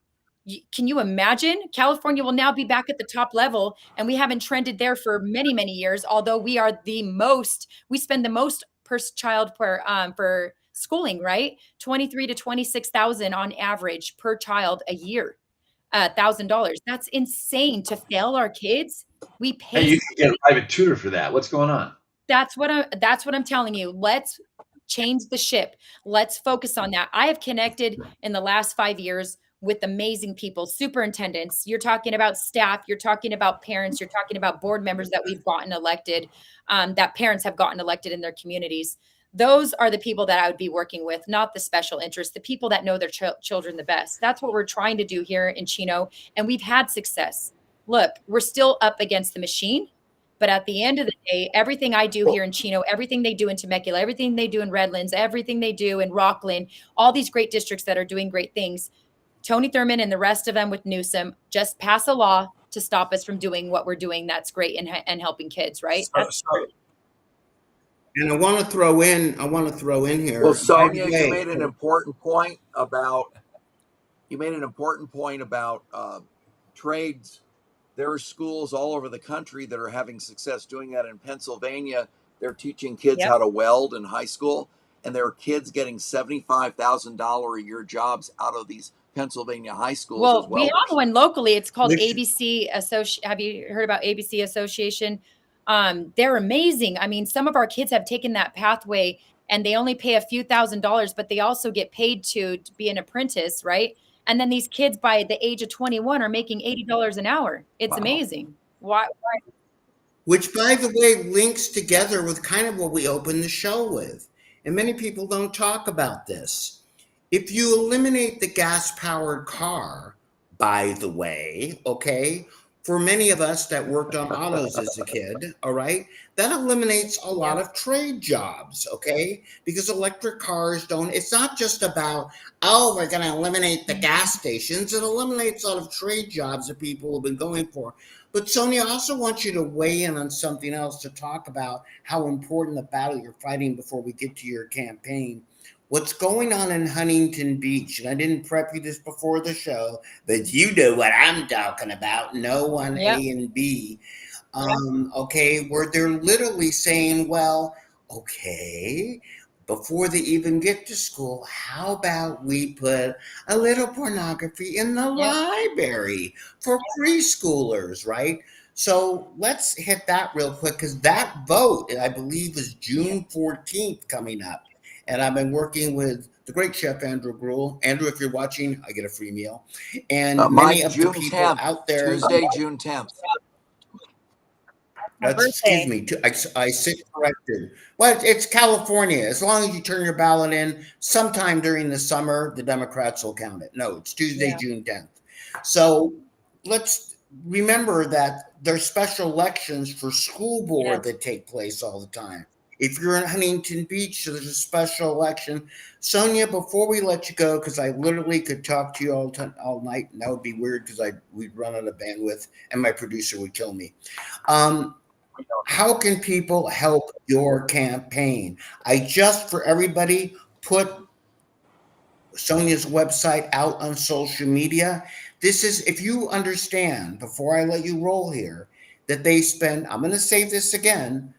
can you imagine? California will now be back at the top level, and we haven't trended there for many, many years. Although we spend the most per child for schooling, right? 23 to 26,000 on average per child a year. $1,000. That's insane to fail our kids. We pay. Hey, you can get a private tutor for that. What's going on? That's what I'm telling you. Let's change the ship. Let's focus on that. I have connected in the last 5 years with amazing people, superintendents. You're talking about staff. You're talking about parents. You're talking about board members that we've gotten elected, that parents have gotten elected in their communities. Those are the people that I would be working with, not the special interests, the people that know their children the best. That's what we're trying to do here in Chino. And we've had success. Look, we're still up against the machine. But at the end of the day, everything I do here in Chino, everything they do in Temecula, everything they do in Redlands, everything they do in Rockland, all these great districts that are doing great things, Tony Thurmond and the rest of them with Newsom just pass a law to stop us from doing what we're doing. That's great and helping kids, right? And I want to throw in here. Well, Sonia, you made an important point about trades. There are schools all over the country that are having success doing that. In Pennsylvania, they're teaching kids how to weld in high school, and there are kids getting $75,000 a year jobs out of these Pennsylvania high schools. Well, we have one locally. It's called ABC Association. Have you heard about ABC Association? They're amazing. I mean, some of our kids have taken that pathway, and they only pay a few $1,000s, but they also get paid to be an apprentice, right? And then these kids by the age of 21 are making $80 an hour. It's amazing. Why? Which, by the way, links together with kind of what we opened the show with. And many people don't talk about this. If you eliminate the gas-powered car, by the way, okay, for many of us that worked on autos as a kid, all right, that eliminates a lot of trade jobs, okay? Because electric cars it's not just about, we're going to eliminate the gas stations. It eliminates a lot of trade jobs that people have been going for. But Sonia, I also want you to weigh in on something else to talk about how important the battle you're fighting before we get to your campaign. What's going on in Huntington Beach, and I didn't prep you this before the show, but you know what I'm talking about, No One A and B, okay, where they're literally saying, well, okay, before they even get to school, how about we put a little pornography in the library for preschoolers, right? So let's hit that real quick, because that vote, I believe, is June 14th coming up. And I've been working with the great chef, Andrew Gruel. Andrew, if you're watching, I get a free meal. And many of the people out there. Tuesday, June 10th. Excuse me. I sit corrected. Well, it's California. As long as you turn your ballot in sometime during the summer, the Democrats will count it. No, it's Tuesday, June 10th. So let's remember that there's special elections for school board that take place all the time. If you're in Huntington Beach, there's a special election. Sonia, before we let you go, because I literally could talk to you all night, and that would be weird because we'd run out of bandwidth, and my producer would kill me. How can people help your campaign? I just, for everybody, put Sonia's website out on social media. This is, if you understand, before I let you roll here, that they spend, I'm going to say this again,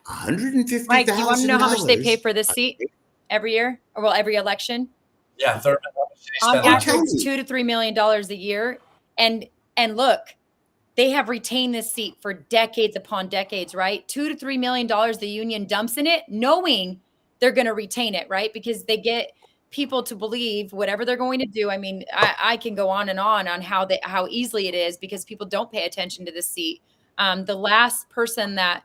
$150,000. Mike, do you want to know how much they pay for this seat every year, or every election? Yeah, on average, $2 to $3 million a year. And look, they have retained this seat for decades upon decades, right? $2 to $3 million the union dumps in it, knowing they're going to retain it, right? Because they get people to believe whatever they're going to do. I mean, I can go on and on how easily it is, because people don't pay attention to the seat. The last person that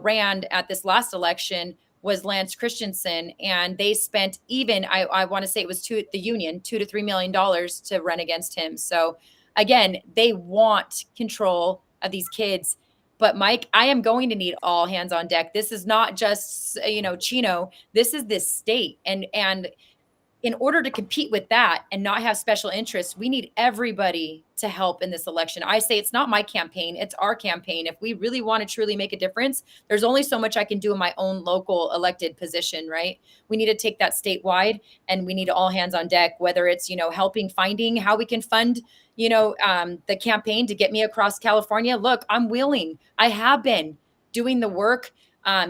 ran at this last election was Lance Christensen, and they spent even, I want to say it was the union, $2 to $3 million to run against him. So again, they want control of these kids. But Mike, I am going to need all hands on deck. This is not just, Chino. This is this state. And in order to compete with that and not have special interests, we need everybody to help in this election. I say it's not my campaign, it's our campaign. If we really want to truly make a difference, there's only so much I can do in my own local elected position, right? We need to take that statewide, and we need all hands on deck, whether it's, helping finding how we can fund, the campaign to get me across California. Look, I'm willing. I have been doing the work,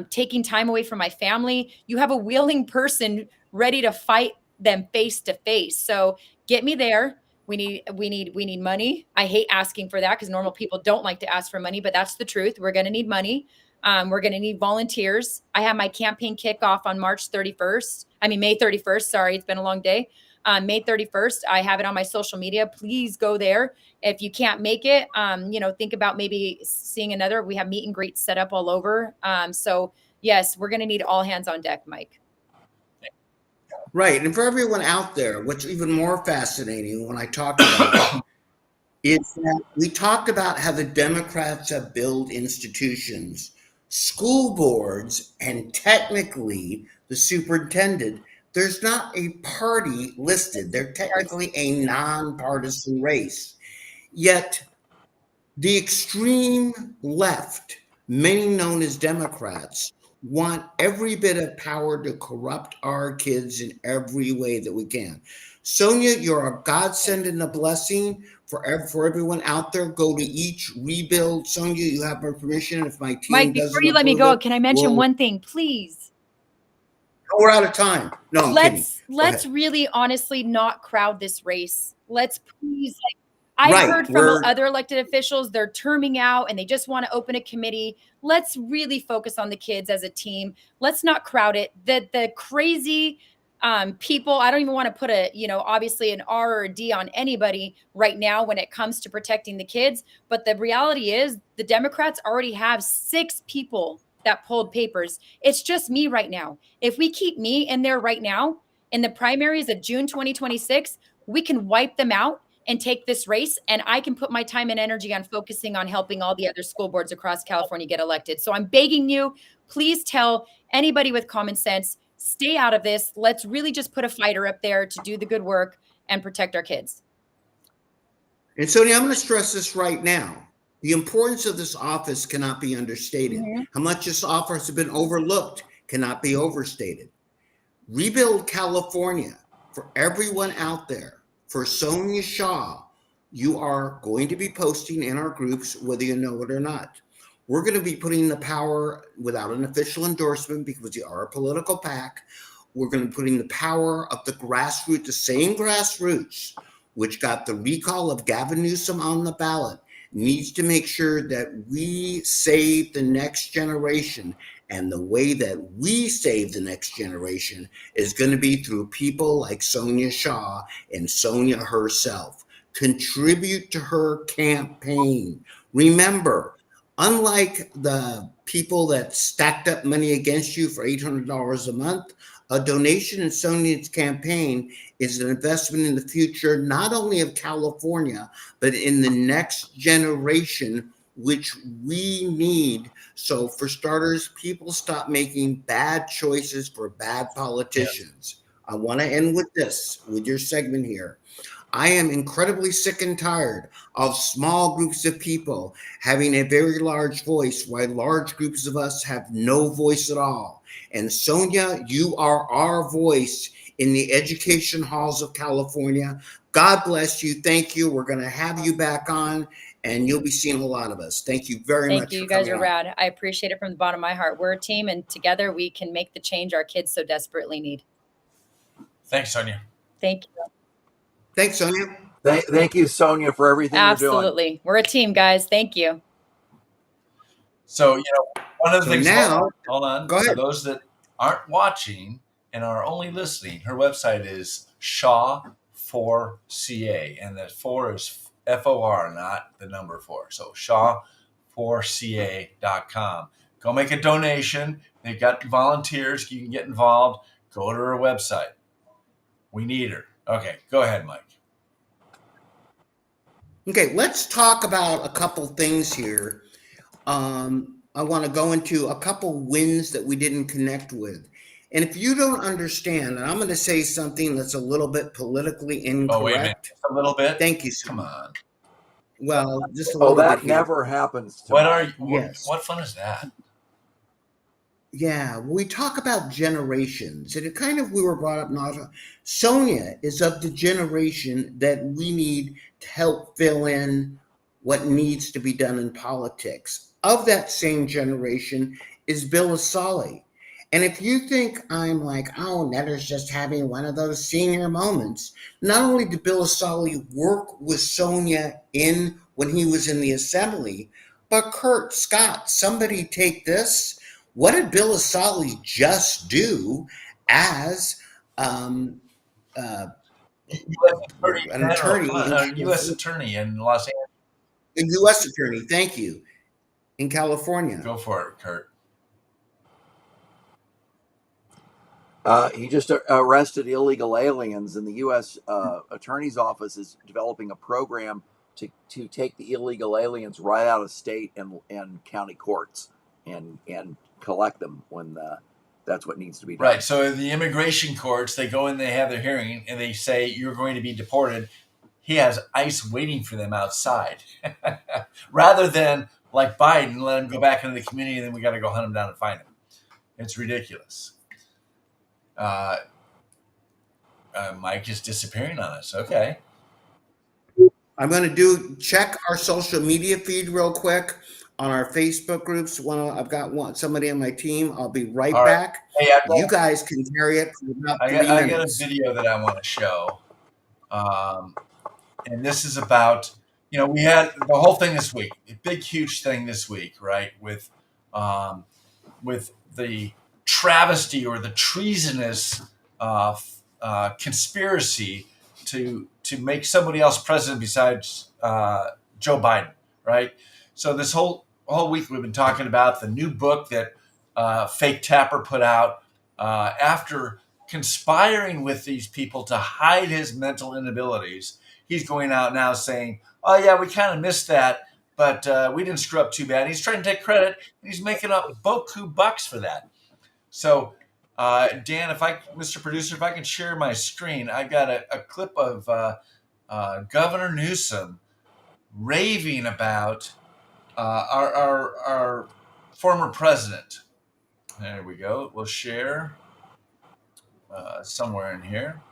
taking time away from my family. You have a willing person ready to fight them face to face. So get me there. We need money. I hate asking for that because normal people don't like to ask for money, but that's the truth. We're going to need money. We're going to need volunteers. I have my campaign kickoff on May 31st. Sorry, it's been a long day. May 31st. I have it on my social media. Please go there. If you can't make it, think about maybe seeing another. We have meet and greets set up all over. So yes, we're going to need all hands on deck, Mike. Right. And for everyone out there, what's even more fascinating when I talk about it is that we talked about how the Democrats have built institutions, school boards, and technically the superintendent. There's not a party listed. They're technically a nonpartisan race. Yet the extreme left, many known as Democrats, want every bit of power to corrupt our kids in every way that we can. Sonia, you're a godsend and a blessing for everyone out there. Go to each rebuild. Sonia, you have my permission. If my team Mike, doesn't before you let me go, approve it, can I mention one thing, please? we're out of time. No, I'm kidding. Let's really honestly not crowd this race. Let's please, Right, heard from other elected officials, they're terming out and they just want to open a committee. Let's really focus on the kids as a team. Let's not crowd it. The crazy people, I don't even want to put obviously an R or a D on anybody right now when it comes to protecting the kids. But the reality is the Democrats already have 6 people that pulled papers. It's just me right now. If we keep me in there right now in the primaries of June 2026, we can wipe them out and take this race. And I can put my time and energy on focusing on helping all the other school boards across California get elected. So I'm begging you, please tell anybody with common sense, stay out of this. Let's really just put a fighter up there to do the good work and protect our kids. And Sonia, I'm going to stress this right now. The importance of this office cannot be understated. Mm-hmm. How much this office has been overlooked cannot be overstated. Rebuild California, for everyone out there, for Sonia Shaw, you are going to be posting in our groups, whether you know it or not. We're going to be putting the power without an official endorsement because we are a political PAC. We're going to be putting the power of the grassroots, the same grassroots, which got the recall of Gavin Newsom on the ballot, needs to make sure that we save the next generation. And the way that we save the next generation is going to be through people like Sonia Shaw and Sonia herself. Contribute to her campaign. Remember, unlike the people that stacked up money against you for $800 a month, a donation in Sonia's campaign is an investment in the future, not only of California, but in the next generation, which we need. So for starters, people stop making bad choices for bad politicians. Yeah. I want to end with this, with your segment here. I am incredibly sick and tired of small groups of people having a very large voice while large groups of us have no voice at all. And Sonia, you are our voice in the education halls of California. God bless you. Thank you. We're going to have you back on, and you'll be seeing a lot of us. Thank you very much. Thank you. You guys are rad. I appreciate it from the bottom of my heart. We're a team, and together we can make the change our kids so desperately need. Thanks, Sonia. Thank you. Thanks, Sonia. Thank you, Sonia, for everything you're doing. Absolutely. We're a team, guys. Thank you. So, one of the things, now, hold on. Go ahead. For those that aren't watching and are only listening, her website is Shaw4CA, and the 4 is FOR, not the number 4. So Shaw4CA.com. Go make a donation. They've got volunteers. You can get involved. Go to her website. We need her. Okay, go ahead, Mike. Okay, let's talk about a couple things here. I want to go into a couple wins that we didn't connect with. And if you don't understand, and I'm going to say something that's a little bit politically incorrect. Oh, wait a minute. A little bit? Thank you, sir. Come on. Well, just a little that bit here. never happens to What me. are you? Yes. What fun is that? Yeah, we talk about generations, and we were brought up. Not Sonia is of the generation that we need to help fill in what needs to be done in politics. Of that same generation is Bill Asali. And if you think I'm like, oh, Netter's just having one of those senior moments, not only did Bill Asali work with Sonia when he was in the assembly, but Kurt Scott, somebody take this. What did Bill Asali just do as an attorney? U.S. attorney in Los Angeles. A U.S. attorney, thank you, in California. Go for it, Kurt. He just arrested illegal aliens, and the U.S. Attorney's Office is developing a program to take the illegal aliens right out of state and county courts and collect them when that's what needs to be done. Right. So the immigration courts, they go in, they have their hearing, and they say you're going to be deported. He has ICE waiting for them outside, rather than like Biden, let him go back into the community, and then we got to go hunt him down and find him. It's ridiculous. Mike is disappearing on us. Okay. I'm going to check our social media feed real quick on our Facebook groups. I've got somebody on my team. I'll be right back. Hey, you guys can carry it for about 3 minutes. I got a video that I want to show. And this is about, we had the whole thing this week, a big, huge thing this week, right? With the travesty or the treasonous conspiracy to make somebody else president besides Joe Biden, right? So this whole week we've been talking about the new book that Fake Tapper put out after conspiring with these people to hide his mental inabilities. He's going out now saying, oh, yeah, we kind of missed that, but we didn't screw up too bad. He's trying to take credit, and he's making up beaucoup bucks for that. So, Dan, Mr. Producer, if I can share my screen, I got a clip of Governor Newsom raving about our former president. There we go. We'll share somewhere in here.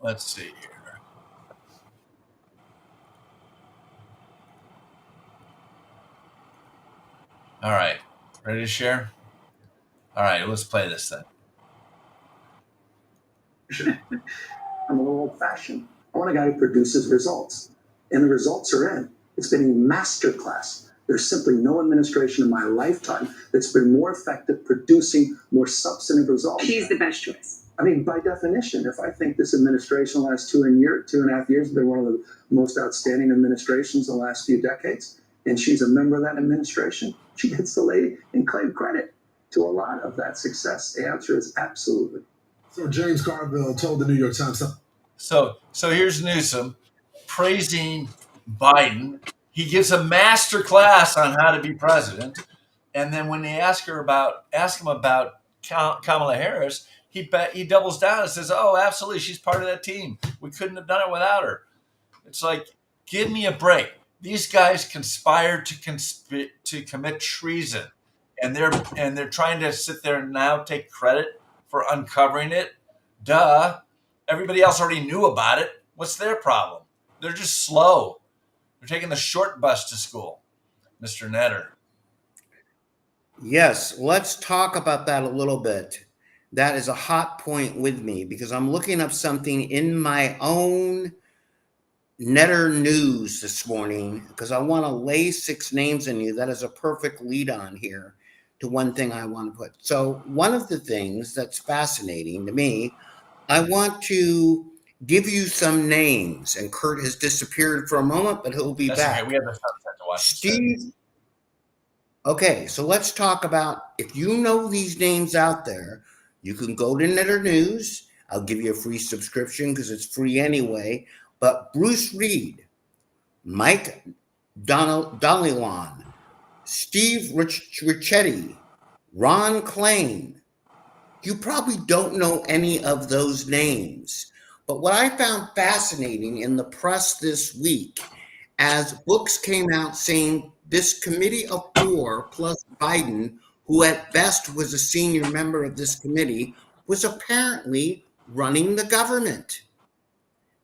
Let's see here. All right. Ready to share? All right, let's play this then. I'm a little old-fashioned. I want a guy who produces results. And the results are in. It's been a masterclass. There's simply no administration in my lifetime that's been more effective producing more substantive results. She's the best choice. I mean, by definition, if I think this administration the last 2.5 years has been one of the most outstanding administrations in the last few decades, and she's a member of that administration, she gets to lay and claim credit to a lot of that success. The answer is absolutely. So James Carville told the New York Times something. So here's Newsom praising Biden. He gives a master class on how to be president, and then when they ask him about Kamala Harris, he doubles down and says, "Oh, absolutely, she's part of that team. We couldn't have done it without her." It's like, give me a break. These guys conspired to commit treason, and they're trying to sit there and now take credit for uncovering it. Duh. Everybody else already knew about it. What's their problem? They're just slow. They're taking the short bus to school, Mr. Netter. Yes, let's talk about that a little bit. That is a hot point with me because I'm looking up something in my own Netter news this morning because I want to lay 6 names in you. That is a perfect lead on here to one thing I want to put. So one of the things that's fascinating to me, I want to give you some names, and Kurt has disappeared for a moment, but he'll be back. Okay. We have the sunset to watch. Steve. Okay, so let's talk about, if you know these names out there, you can go to Netter News. I'll give you a free subscription because it's free anyway. But Bruce Reed, Mike Donilon, Steve Ricchetti, Ron Klain. You probably don't know any of those names. But what I found fascinating in the press this week, as books came out saying this committee of four plus Biden, who at best was a senior member of this committee, was apparently running the government.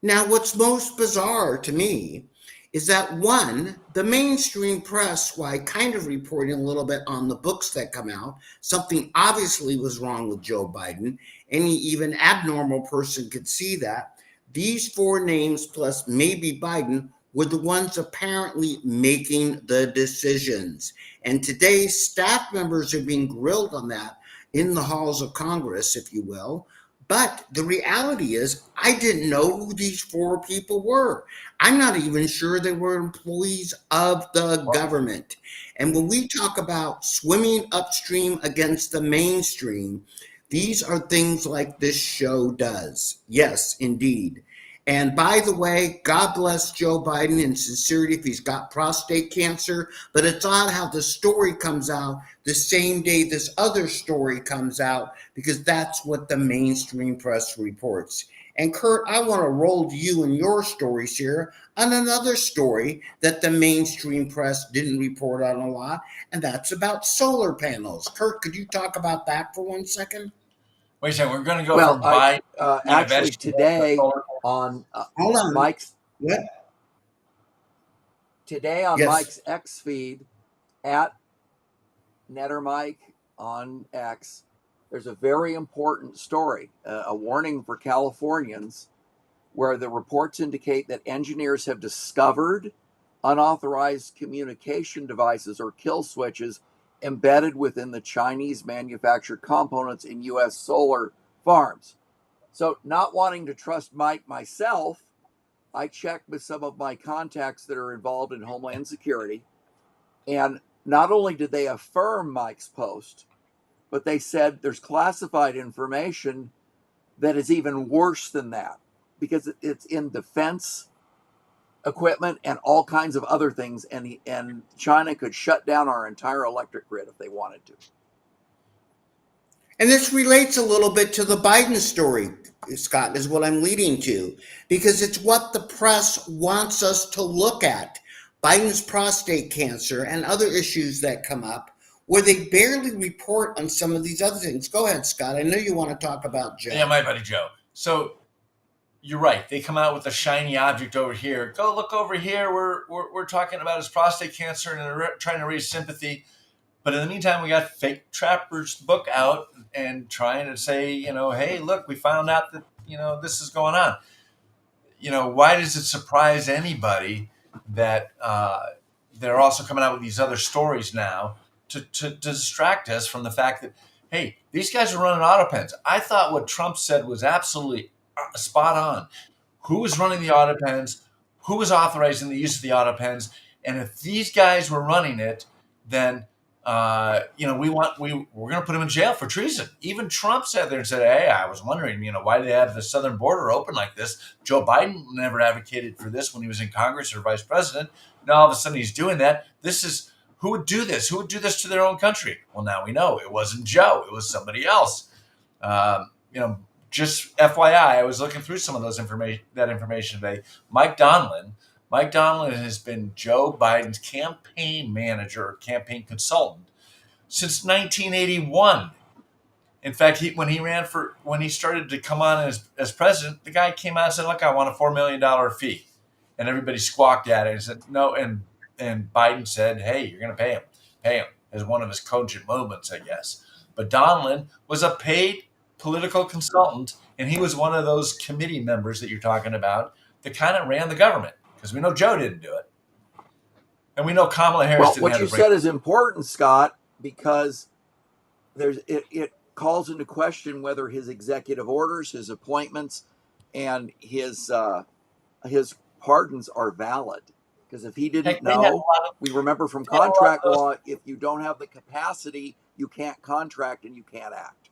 Now, what's most bizarre to me is that one, the mainstream press, while kind of reporting a little bit on the books that come out, something obviously was wrong with Joe Biden. Any even abnormal person could see that. These four names, plus maybe Biden, were the ones apparently making the decisions. And today, staff members are being grilled on that in the halls of Congress, if you will. But the reality is, I didn't know who these four people were. I'm not even sure they were employees of the government. And when we talk about swimming upstream against the mainstream, these are things like this show does. Yes, indeed. And by the way, God bless Joe Biden in sincerity if he's got prostate cancer. But it's odd how the story comes out the same day this other story comes out, because that's what the mainstream press reports. And Kurt, I want to roll to you and your stories here on another story that the mainstream press didn't report on a lot, and that's about solar panels. Kurt, could you talk about that for 1 second? Wait a second. We're going to go Well, from Biden actually today on Hold on. Mike's What? today on Yes. Mike's X feed at Netter Mike on X, there's a very important story, a warning for Californians, where the reports indicate that engineers have discovered unauthorized communication devices or kill switches embedded within the Chinese manufactured components in U.S. solar farms. So, not wanting to trust Mike myself, I checked with some of my contacts that are involved in Homeland Security. And not only did they affirm Mike's post, but they said there's classified information that is even worse than that, because it's in defense equipment and all kinds of other things. And China could shut down our entire electric grid if they wanted to. And this relates a little bit to the Biden story, Scott, is what I'm leading to, because it's what the press wants us to look at. Biden's prostate cancer and other issues that come up, where they barely report on some of these other things. Go ahead, Scott. I know you want to talk about Joe. Yeah, my buddy Joe. So you're right. They come out with a shiny object over here. Go look over here. We're talking about his prostate cancer and they're trying to raise sympathy. But in the meantime, we got Fake Trapper's book out and trying to say, hey, look, we found out that, this is going on. Why does it surprise anybody that they're also coming out with these other stories now to distract us from the fact that, hey, these guys are running auto pens. I thought what Trump said was absolutely spot on. Who was running the auto pens? Who was authorizing the use of the auto pens? And if these guys were running it, then we're going to put him in jail for treason. Even Trump sat there and said, hey, I was wondering, why do they have the southern border open like this? Joe Biden never advocated for this when he was in Congress or vice president. Now all of a sudden he's doing that. Who would do this? Who would do this to their own country? Well, now we know it wasn't Joe. It was somebody else. Just FYI, I was looking through some of that information today. Mike Donilon has been Joe Biden's campaign manager or campaign consultant since 1981. In fact, when he started to come on as president, the guy came out and said, look, I want a $4 million fee. And everybody squawked at it and said, no. And Biden said, hey, you're going to pay him as one of his cogent moments, I guess. But Donilon was a paid political consultant, and he was one of those committee members that you're talking about that kind of ran the government. Because we know Joe didn't do it. And we know Kamala Harris didn't. Well, what have you said is important, Scott, because it calls into question whether his executive orders, his appointments, and his pardons are valid. Because if he didn't Heck, they had a know, lot of we remember from they had a lot of contract those. law, if you don't have the capacity, you can't contract and you can't act.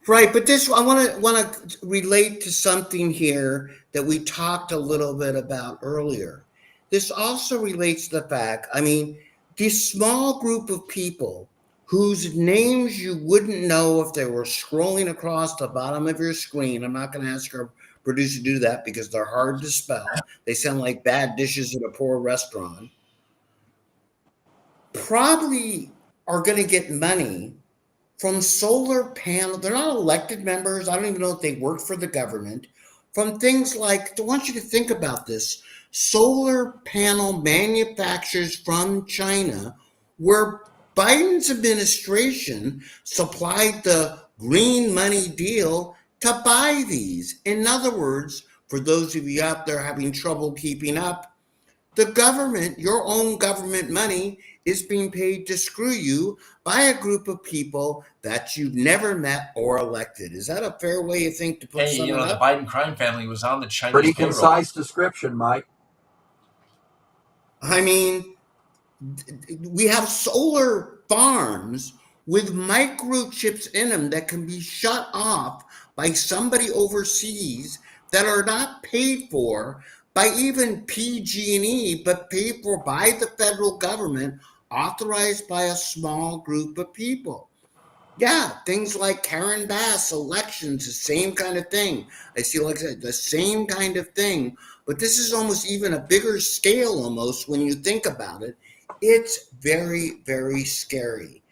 Right, but this I want to relate to something here that we talked a little bit about earlier. This also relates to the fact, I mean, this small group of people whose names you wouldn't know if they were scrolling across the bottom of your screen. I'm not going to ask our producer to do that because they're hard to spell. They sound like bad dishes at a poor restaurant. Probably are going to get money from solar panel. They're not elected members. I don't even know if they work for the government. From things like, I want you to think about this, solar panel manufacturers from China, where Biden's administration supplied the green money deal to buy these. In other words, for those of you out there having trouble keeping up, the government, your own government money, is being paid to screw you by a group of people that you've never met or elected. Is that a fair way you think to put Hey, something the up? Biden crime family was on the Chinese Pretty payroll. concise description, Mike. I mean, we have solar farms with microchips in them that can be shut off by somebody overseas that are not paid for by even PG&E, but paid for by the federal government, authorized by a small group of people. Yeah, things like Karen Bass elections, the same kind of thing. I see, like I said, the same kind of thing, but this is almost even a bigger scale almost when you think about it. It's very, very scary.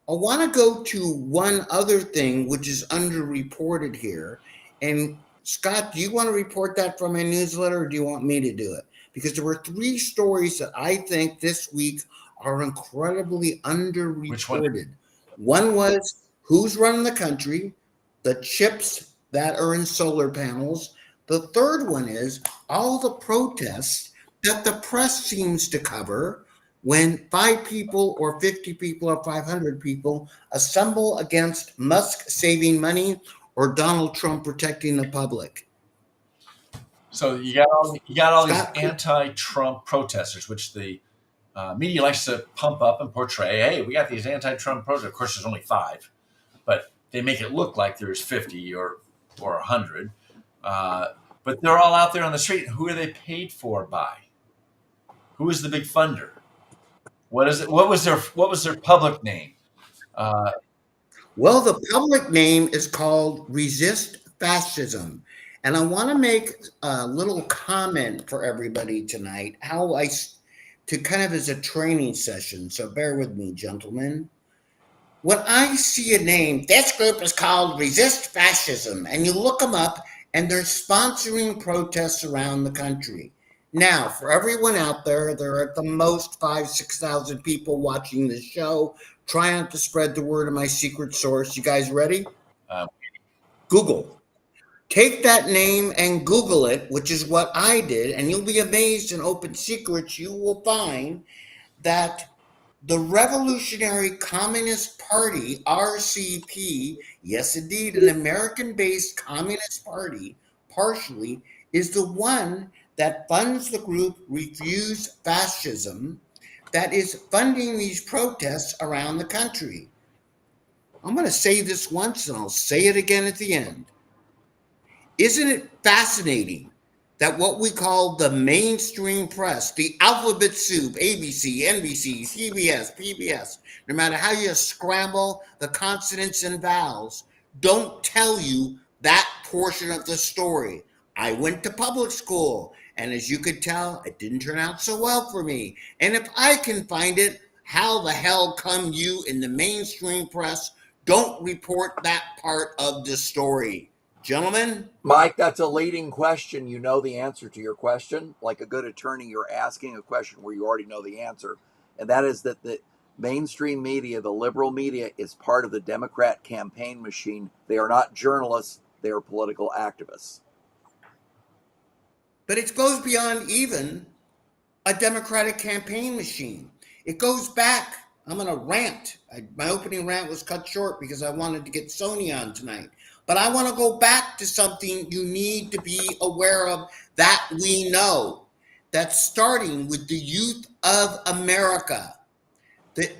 I want to go to one other thing which is underreported here. And Scott, do you want to report that from my newsletter or do you want me to do it? Because there were 3 stories that I think this week are incredibly underreported. Which one? One was who's running the country, the chips that are in solar panels. The third one is all the protests that the press seems to cover when 5 people or 50 people or 500 people assemble against Musk saving money or Donald Trump protecting the public. So you got all these Scott? anti-Trump protesters, which the media likes to pump up and portray. Hey, we got these anti-Trump protesters. Of course, there's only 5, but they make it look like there's 50 or 100. But they're all out there on the street. Who are they paid for by? Who is the big funder? What is it? What was their public name? Well, the public name is called Resist Fascism. And I want to make a little comment for everybody tonight, to kind of as a training session. So bear with me, gentlemen. When I see a name, this group is called Resist Fascism, and you look them up and they're sponsoring protests around the country. Now, for everyone out there, there are at the most 5,000-6,000 people watching this show. Try not to spread the word of my secret source. You guys ready? Google. Take that name and Google it, which is what I did, and you'll be amazed in open secrets. You will find that the Revolutionary Communist Party, RCP, yes, indeed, an American-based communist party, partially, is the one that funds the group Refuse Fascism, that is funding these protests around the country. I'm going to say this once and I'll say it again at the end. Isn't it fascinating that what we call the mainstream press, the alphabet soup, ABC, NBC, CBS, PBS, no matter how you scramble the consonants and vowels, don't tell you that portion of the story? I went to public school, and as you could tell, it didn't turn out so well for me. And if I can find it, how the hell come you in the mainstream press don't report that part of the story? Gentlemen? Mike, that's a leading question. You know the answer to your question. Like a good attorney, you're asking a question where you already know the answer. And that is that the mainstream media, the liberal media, is part of the Democrat campaign machine. They are not journalists. They are political activists. But it goes beyond even a Democratic campaign machine. It goes back. I'm going to rant. My opening rant was cut short because I wanted to get Sony on tonight. But I want to go back to something you need to be aware of that we know. that's starting with the youth of America,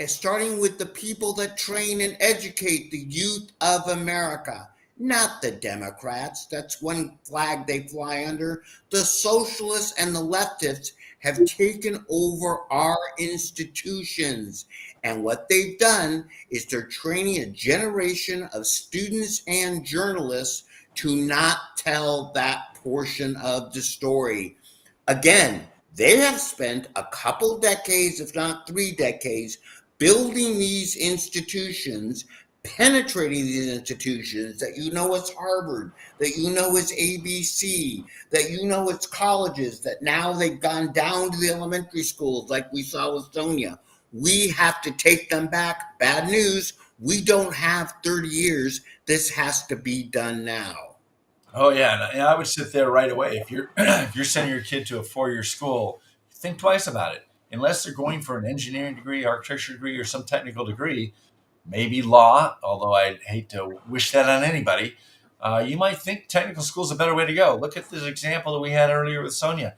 starting with the people that train and educate the youth of America, not the Democrats. That's one flag they fly under. The socialists and the leftists have taken over our institutions. And what they've done is they're training a generation of students and journalists to not tell that portion of the story. Again, they have spent a couple decades, if not 3 decades, building these institutions, penetrating these institutions that you know it's Harvard, that you know it's ABC, that you know it's colleges, that now they've gone down to the elementary schools like we saw with Sonia. We have to take them back. Bad news, we don't have 30 years. This has to be done now. Oh yeah, and I would sit there right away. If you're if you're sending your kid to a 4-year school, think twice about it. Unless they're going for an engineering degree, architecture degree, or some technical degree, maybe law. Although I'd hate to wish that on anybody. You might think technical school is a better way to go. Look at this example that we had earlier with Sonia.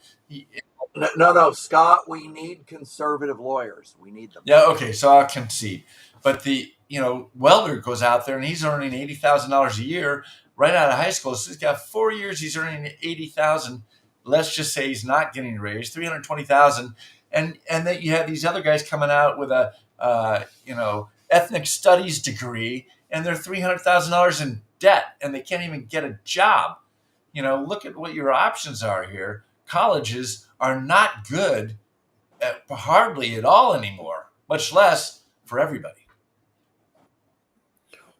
No, Scott. We need conservative lawyers. We need them. Yeah, okay, so I'll concede. But the welder goes out there and he's earning $80,000 a year right out of high school. So he's got 4 years. He's earning $80,000. Let's just say he's not getting raised, $320,000, and that you have these other guys coming out with a ethnic studies degree, and they're $300,000 in debt, and they can't even get a job. Look at what your options are here. Colleges are not good hardly at all anymore, much less for everybody.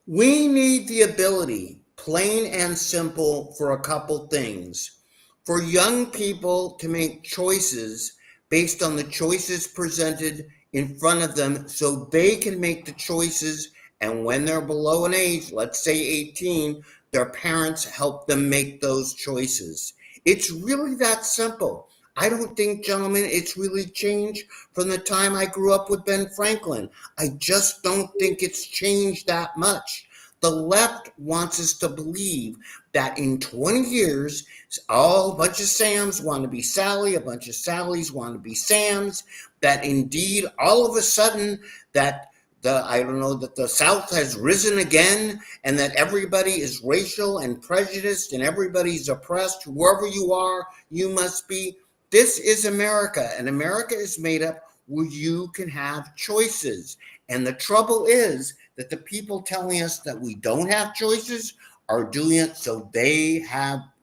We need the ability, plain and simple, for a couple things. For young people to make choices based on the choices presented in front of them so they can make the choices. And when they're below an age, let's say 18, their parents help them make those choices. It's really that simple. I don't think, gentlemen, it's really changed from the time I grew up with Ben Franklin. I just don't think it's changed that much. The left wants us to believe that in 20 years, a bunch of Sams want to be Sally, a bunch of Sallys want to be Sams, that indeed all of a sudden that the South has risen again, and that everybody is racial and prejudiced and everybody's oppressed. Whoever you are, you must be. This is America, and America is made up where you can have choices. And the trouble is that the people telling us that we don't have choices are doing it so they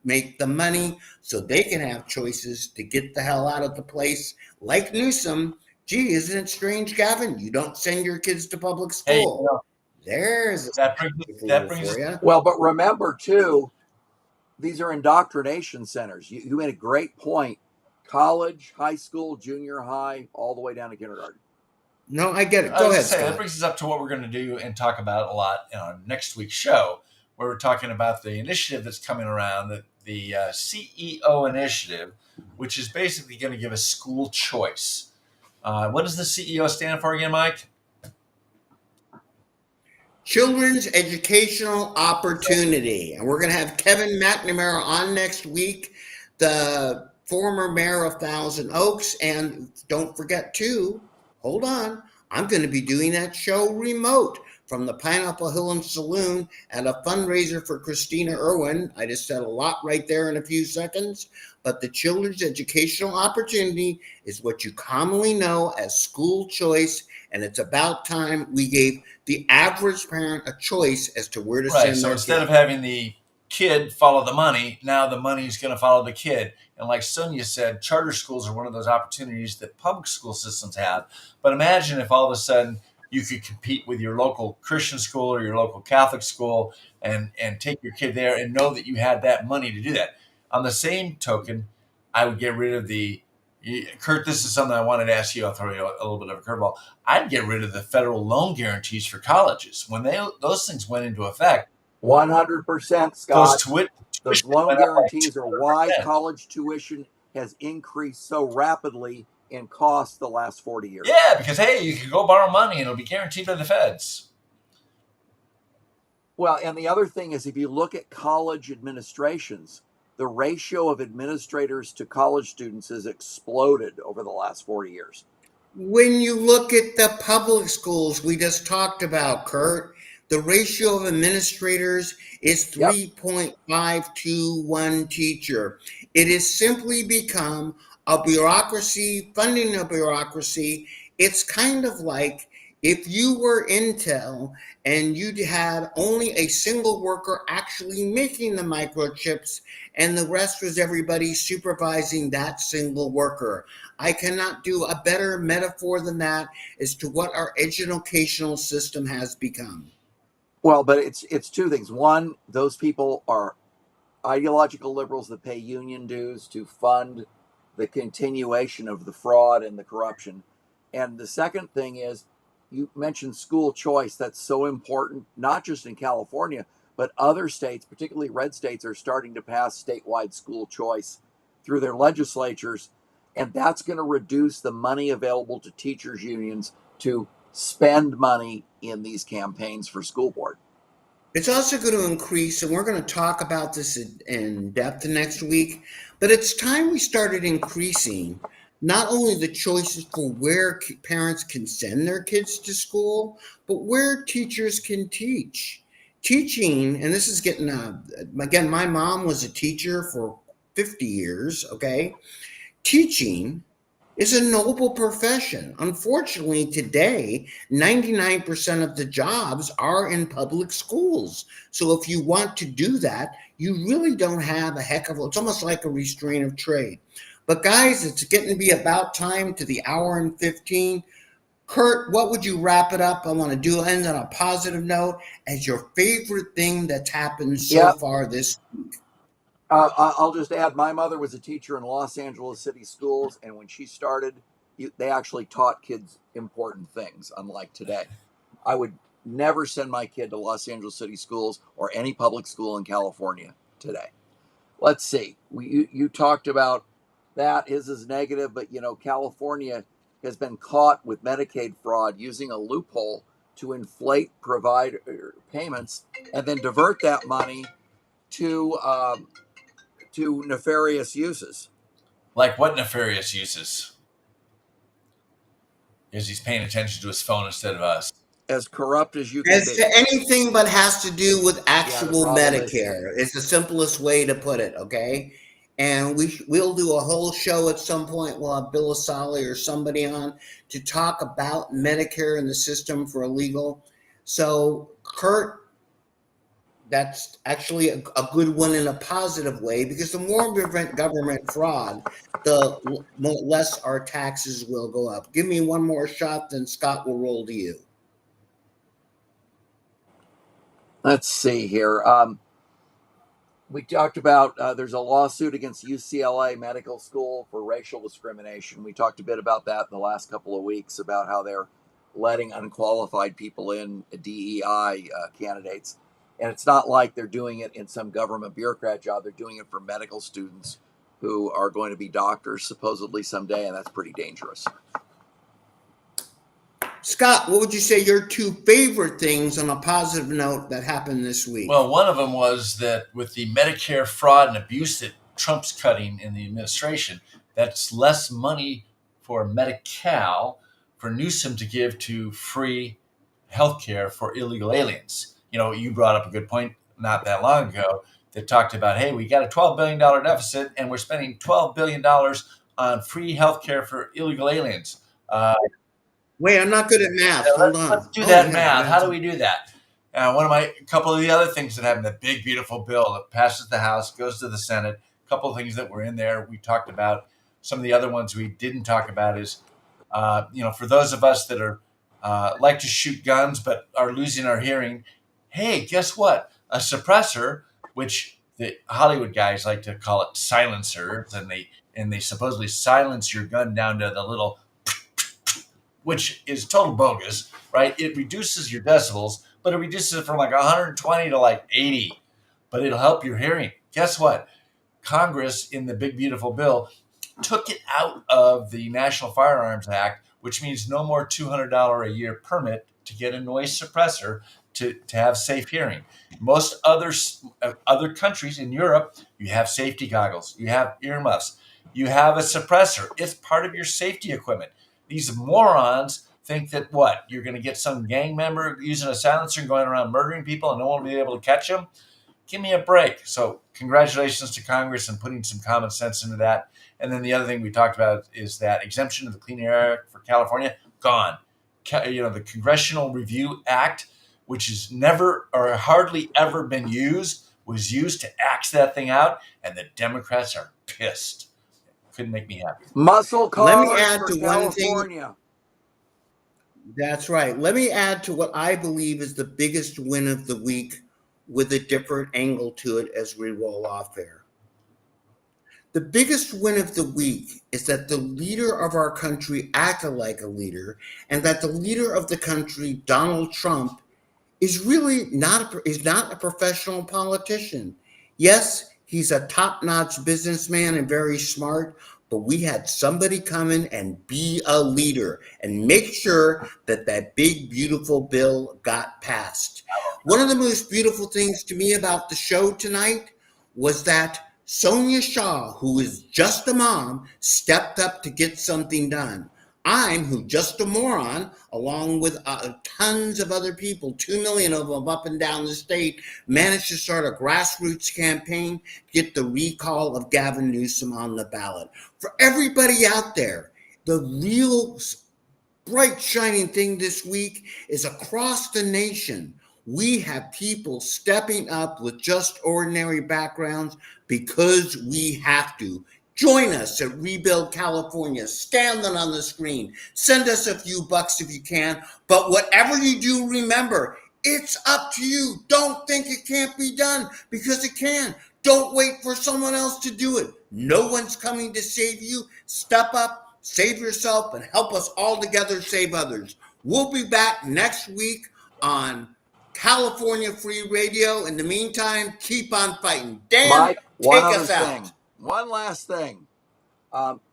make the money so they can have choices to get the hell out of the place. Like Newsom. Gee, isn't it strange, Gavin? You don't send your kids to public school. There's that brings for you. Well, but remember too, these are indoctrination centers. You made a great point. College, high school, junior high, all the way down to kindergarten. No, I get it. Go ahead, Scott. That brings us up to what we're going to do and talk about a lot in our next week's show, where we're talking about the initiative that's coming around, the CEO initiative, which is basically going to give us school choice. What does the CEO stand for again, Mike? Children's Educational Opportunity. And we're going to have Kevin McNamara on next week, the former mayor of Thousand Oaks. And don't forget, too, hold on, I'm going to be doing that show remote from the Pineapple Hill and Saloon at a fundraiser for Christina Irwin. I just said a lot right there in a few seconds. But the Children's Educational Opportunity is what you commonly know as school choice. And it's about time we gave the average parent a choice as to where to send their kid. So instead of having the kid follow the money, now the money is going to follow the kid. And like Sonia said, charter schools are one of those opportunities that public school systems have. But imagine if all of a sudden you could compete with your local Christian school or your local Catholic school and take your kid there and know that you had that money to do that. On the same token, I would get rid of Kurt, this is something I wanted to ask you. I'll throw you a little bit of a curveball. I'd get rid of the federal loan guarantees for colleges. When those things went into effect, 100%, Scott. Those loan guarantees are why college tuition has increased so rapidly in cost the last 40 years. Yeah, because, hey, you can go borrow money and it'll be guaranteed by the feds. Well, and the other thing is if you look at college administrations, the ratio of administrators to college students has exploded over the last 40 years. When you look at the public schools we just talked about, Kurt, the ratio of administrators is 3.5 to 1 teacher. It has simply become a bureaucracy, funding a bureaucracy. It's kind of like if you were Intel and you had only a single worker actually making the microchips and the rest was everybody supervising that single worker. I cannot do a better metaphor than that as to what our educational system has become. Well, but it's two things. One, those people are ideological liberals that pay union dues to fund the continuation of the fraud and the corruption. And the second thing is, you mentioned school choice. That's so important, not just in California, but other states, particularly red states, are starting to pass statewide school choice through their legislatures. And that's going to reduce the money available to teachers' unions to spend money in these campaigns for school board. It's also going to increase, and we're going to talk about this in depth next week, but it's time we started increasing not only the choices for where parents can send their kids to school, but where teachers can teach. Teaching, and this is getting, again, my mom was a teacher for 50 years, okay? Teaching is a noble profession. Unfortunately, today, 99% of the jobs are in public schools. So if you want to do that, you really don't have a heck of it's almost like a restraint of trade. But guys, it's getting to be about time to the hour and 15. Kurt, what would you wrap it up? I want to do end on a positive note as your favorite thing that's happened so far this week. I'll just add, my mother was a teacher in Los Angeles City Schools, and when she started, they actually taught kids important things, unlike today. I would never send my kid to Los Angeles City Schools or any public school in California today. Let's see. You talked about that. His is negative, but, California has been caught with Medicaid fraud using a loophole to inflate provider payments and then divert that money to nefarious uses. Like what nefarious uses? Because he's paying attention to his phone instead of us. As corrupt as you can As be. to anything but has to do with actual Medicare. It's the simplest way to put it, okay? And we'll do a whole show at some point. We'll have Bill Asali or somebody on to talk about Medicare and the system for illegal. So, Kurt, that's actually a good one in a positive way, because the more we prevent government fraud, the less our taxes will go up. Give me one more shot, then Scott will roll to you. Let's see here. We talked about there's a lawsuit against UCLA Medical School for racial discrimination. We talked a bit about that in the last couple of weeks, about how they're letting unqualified people in, DEI candidates. And it's not like they're doing it in some government bureaucrat job. They're doing it for medical students who are going to be doctors supposedly someday, and that's pretty dangerous. Scott, what would you say your two favorite things on a positive note that happened this week? Well, one of them was that with the Medicare fraud and abuse that Trump's cutting in the administration, that's less money for Medi-Cal for Newsom to give to free health care for illegal aliens. You brought up a good point not that long ago that talked about, hey, we got a $12 billion deficit and we're spending $12 billion on free health care for illegal aliens. Wait, I'm not good at math. Hold on. Let's do that math. How do we do that? A couple of the other things that happened, the big, beautiful bill that passes the House, goes to the Senate, a couple of things that were in there we talked about. Some of the other ones we didn't talk about is, for those of us that are like to shoot guns but are losing our hearing, hey, guess what? A suppressor, which the Hollywood guys like to call it silencers, and they supposedly silence your gun down to the little, which is total bogus, right? It reduces your decibels, but it reduces it from like 120 to like 80, but it'll help your hearing. Guess what? Congress, in the big, beautiful bill, took it out of the National Firearms Act, which means no more $200 a year permit to get a noise suppressor. to have safe hearing. Most other countries in Europe, you have safety goggles, you have earmuffs, you have a suppressor. It's part of your safety equipment. These morons think that what? You're going to get some gang member using a silencer and going around murdering people and no one will be able to catch them? Give me a break. So congratulations to Congress and putting some common sense into that. And then the other thing we talked about is that exemption of the Clean Air Act for California, gone. The Congressional Review Act, which has never or hardly ever been used, was used to axe that thing out, and the Democrats are pissed. Couldn't make me happy. Muscle Let me cars add for to one thing. California. That's right. Let me add to what I believe is the biggest win of the week with a different angle to it as we roll off there. The biggest win of the week is that the leader of our country acted like a leader, and that the leader of the country, Donald Trump, is really not a professional politician. Yes, he's a top-notch businessman and very smart, but we had somebody come in and be a leader and make sure that that big, beautiful bill got passed. One of the most beautiful things to me about the show tonight was that Sonia Shaw, who is just a mom, stepped up to get something done. I'm, who just a moron, along with tons of other people, 2 million of them up and down the state, managed to start a grassroots campaign to get the recall of Gavin Newsom on the ballot. For everybody out there, the real bright shining thing this week is across the nation, we have people stepping up with just ordinary backgrounds because we have to. Join us at Rebuild California. Scan them on the screen. Send us a few bucks if you can. But whatever you do, remember, it's up to you. Don't think it can't be done, because it can. Don't wait for someone else to do it. No one's coming to save you. Step up, save yourself, and help us all together save others. We'll be back next week on California Free Radio. In the meantime, keep on fighting. Dan, Mike, one take other us out. thing. One last thing.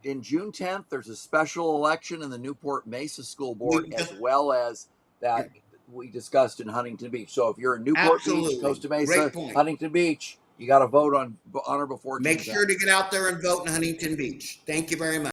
In June 10th, there's a special election in the Newport Mesa School Board, as well as that we discussed in Huntington Beach. So if you're in Newport Beach, Costa Mesa, Huntington Beach, you got to vote on or before June Make 10th. sure to get out there and vote in Huntington Beach. Thank you very much.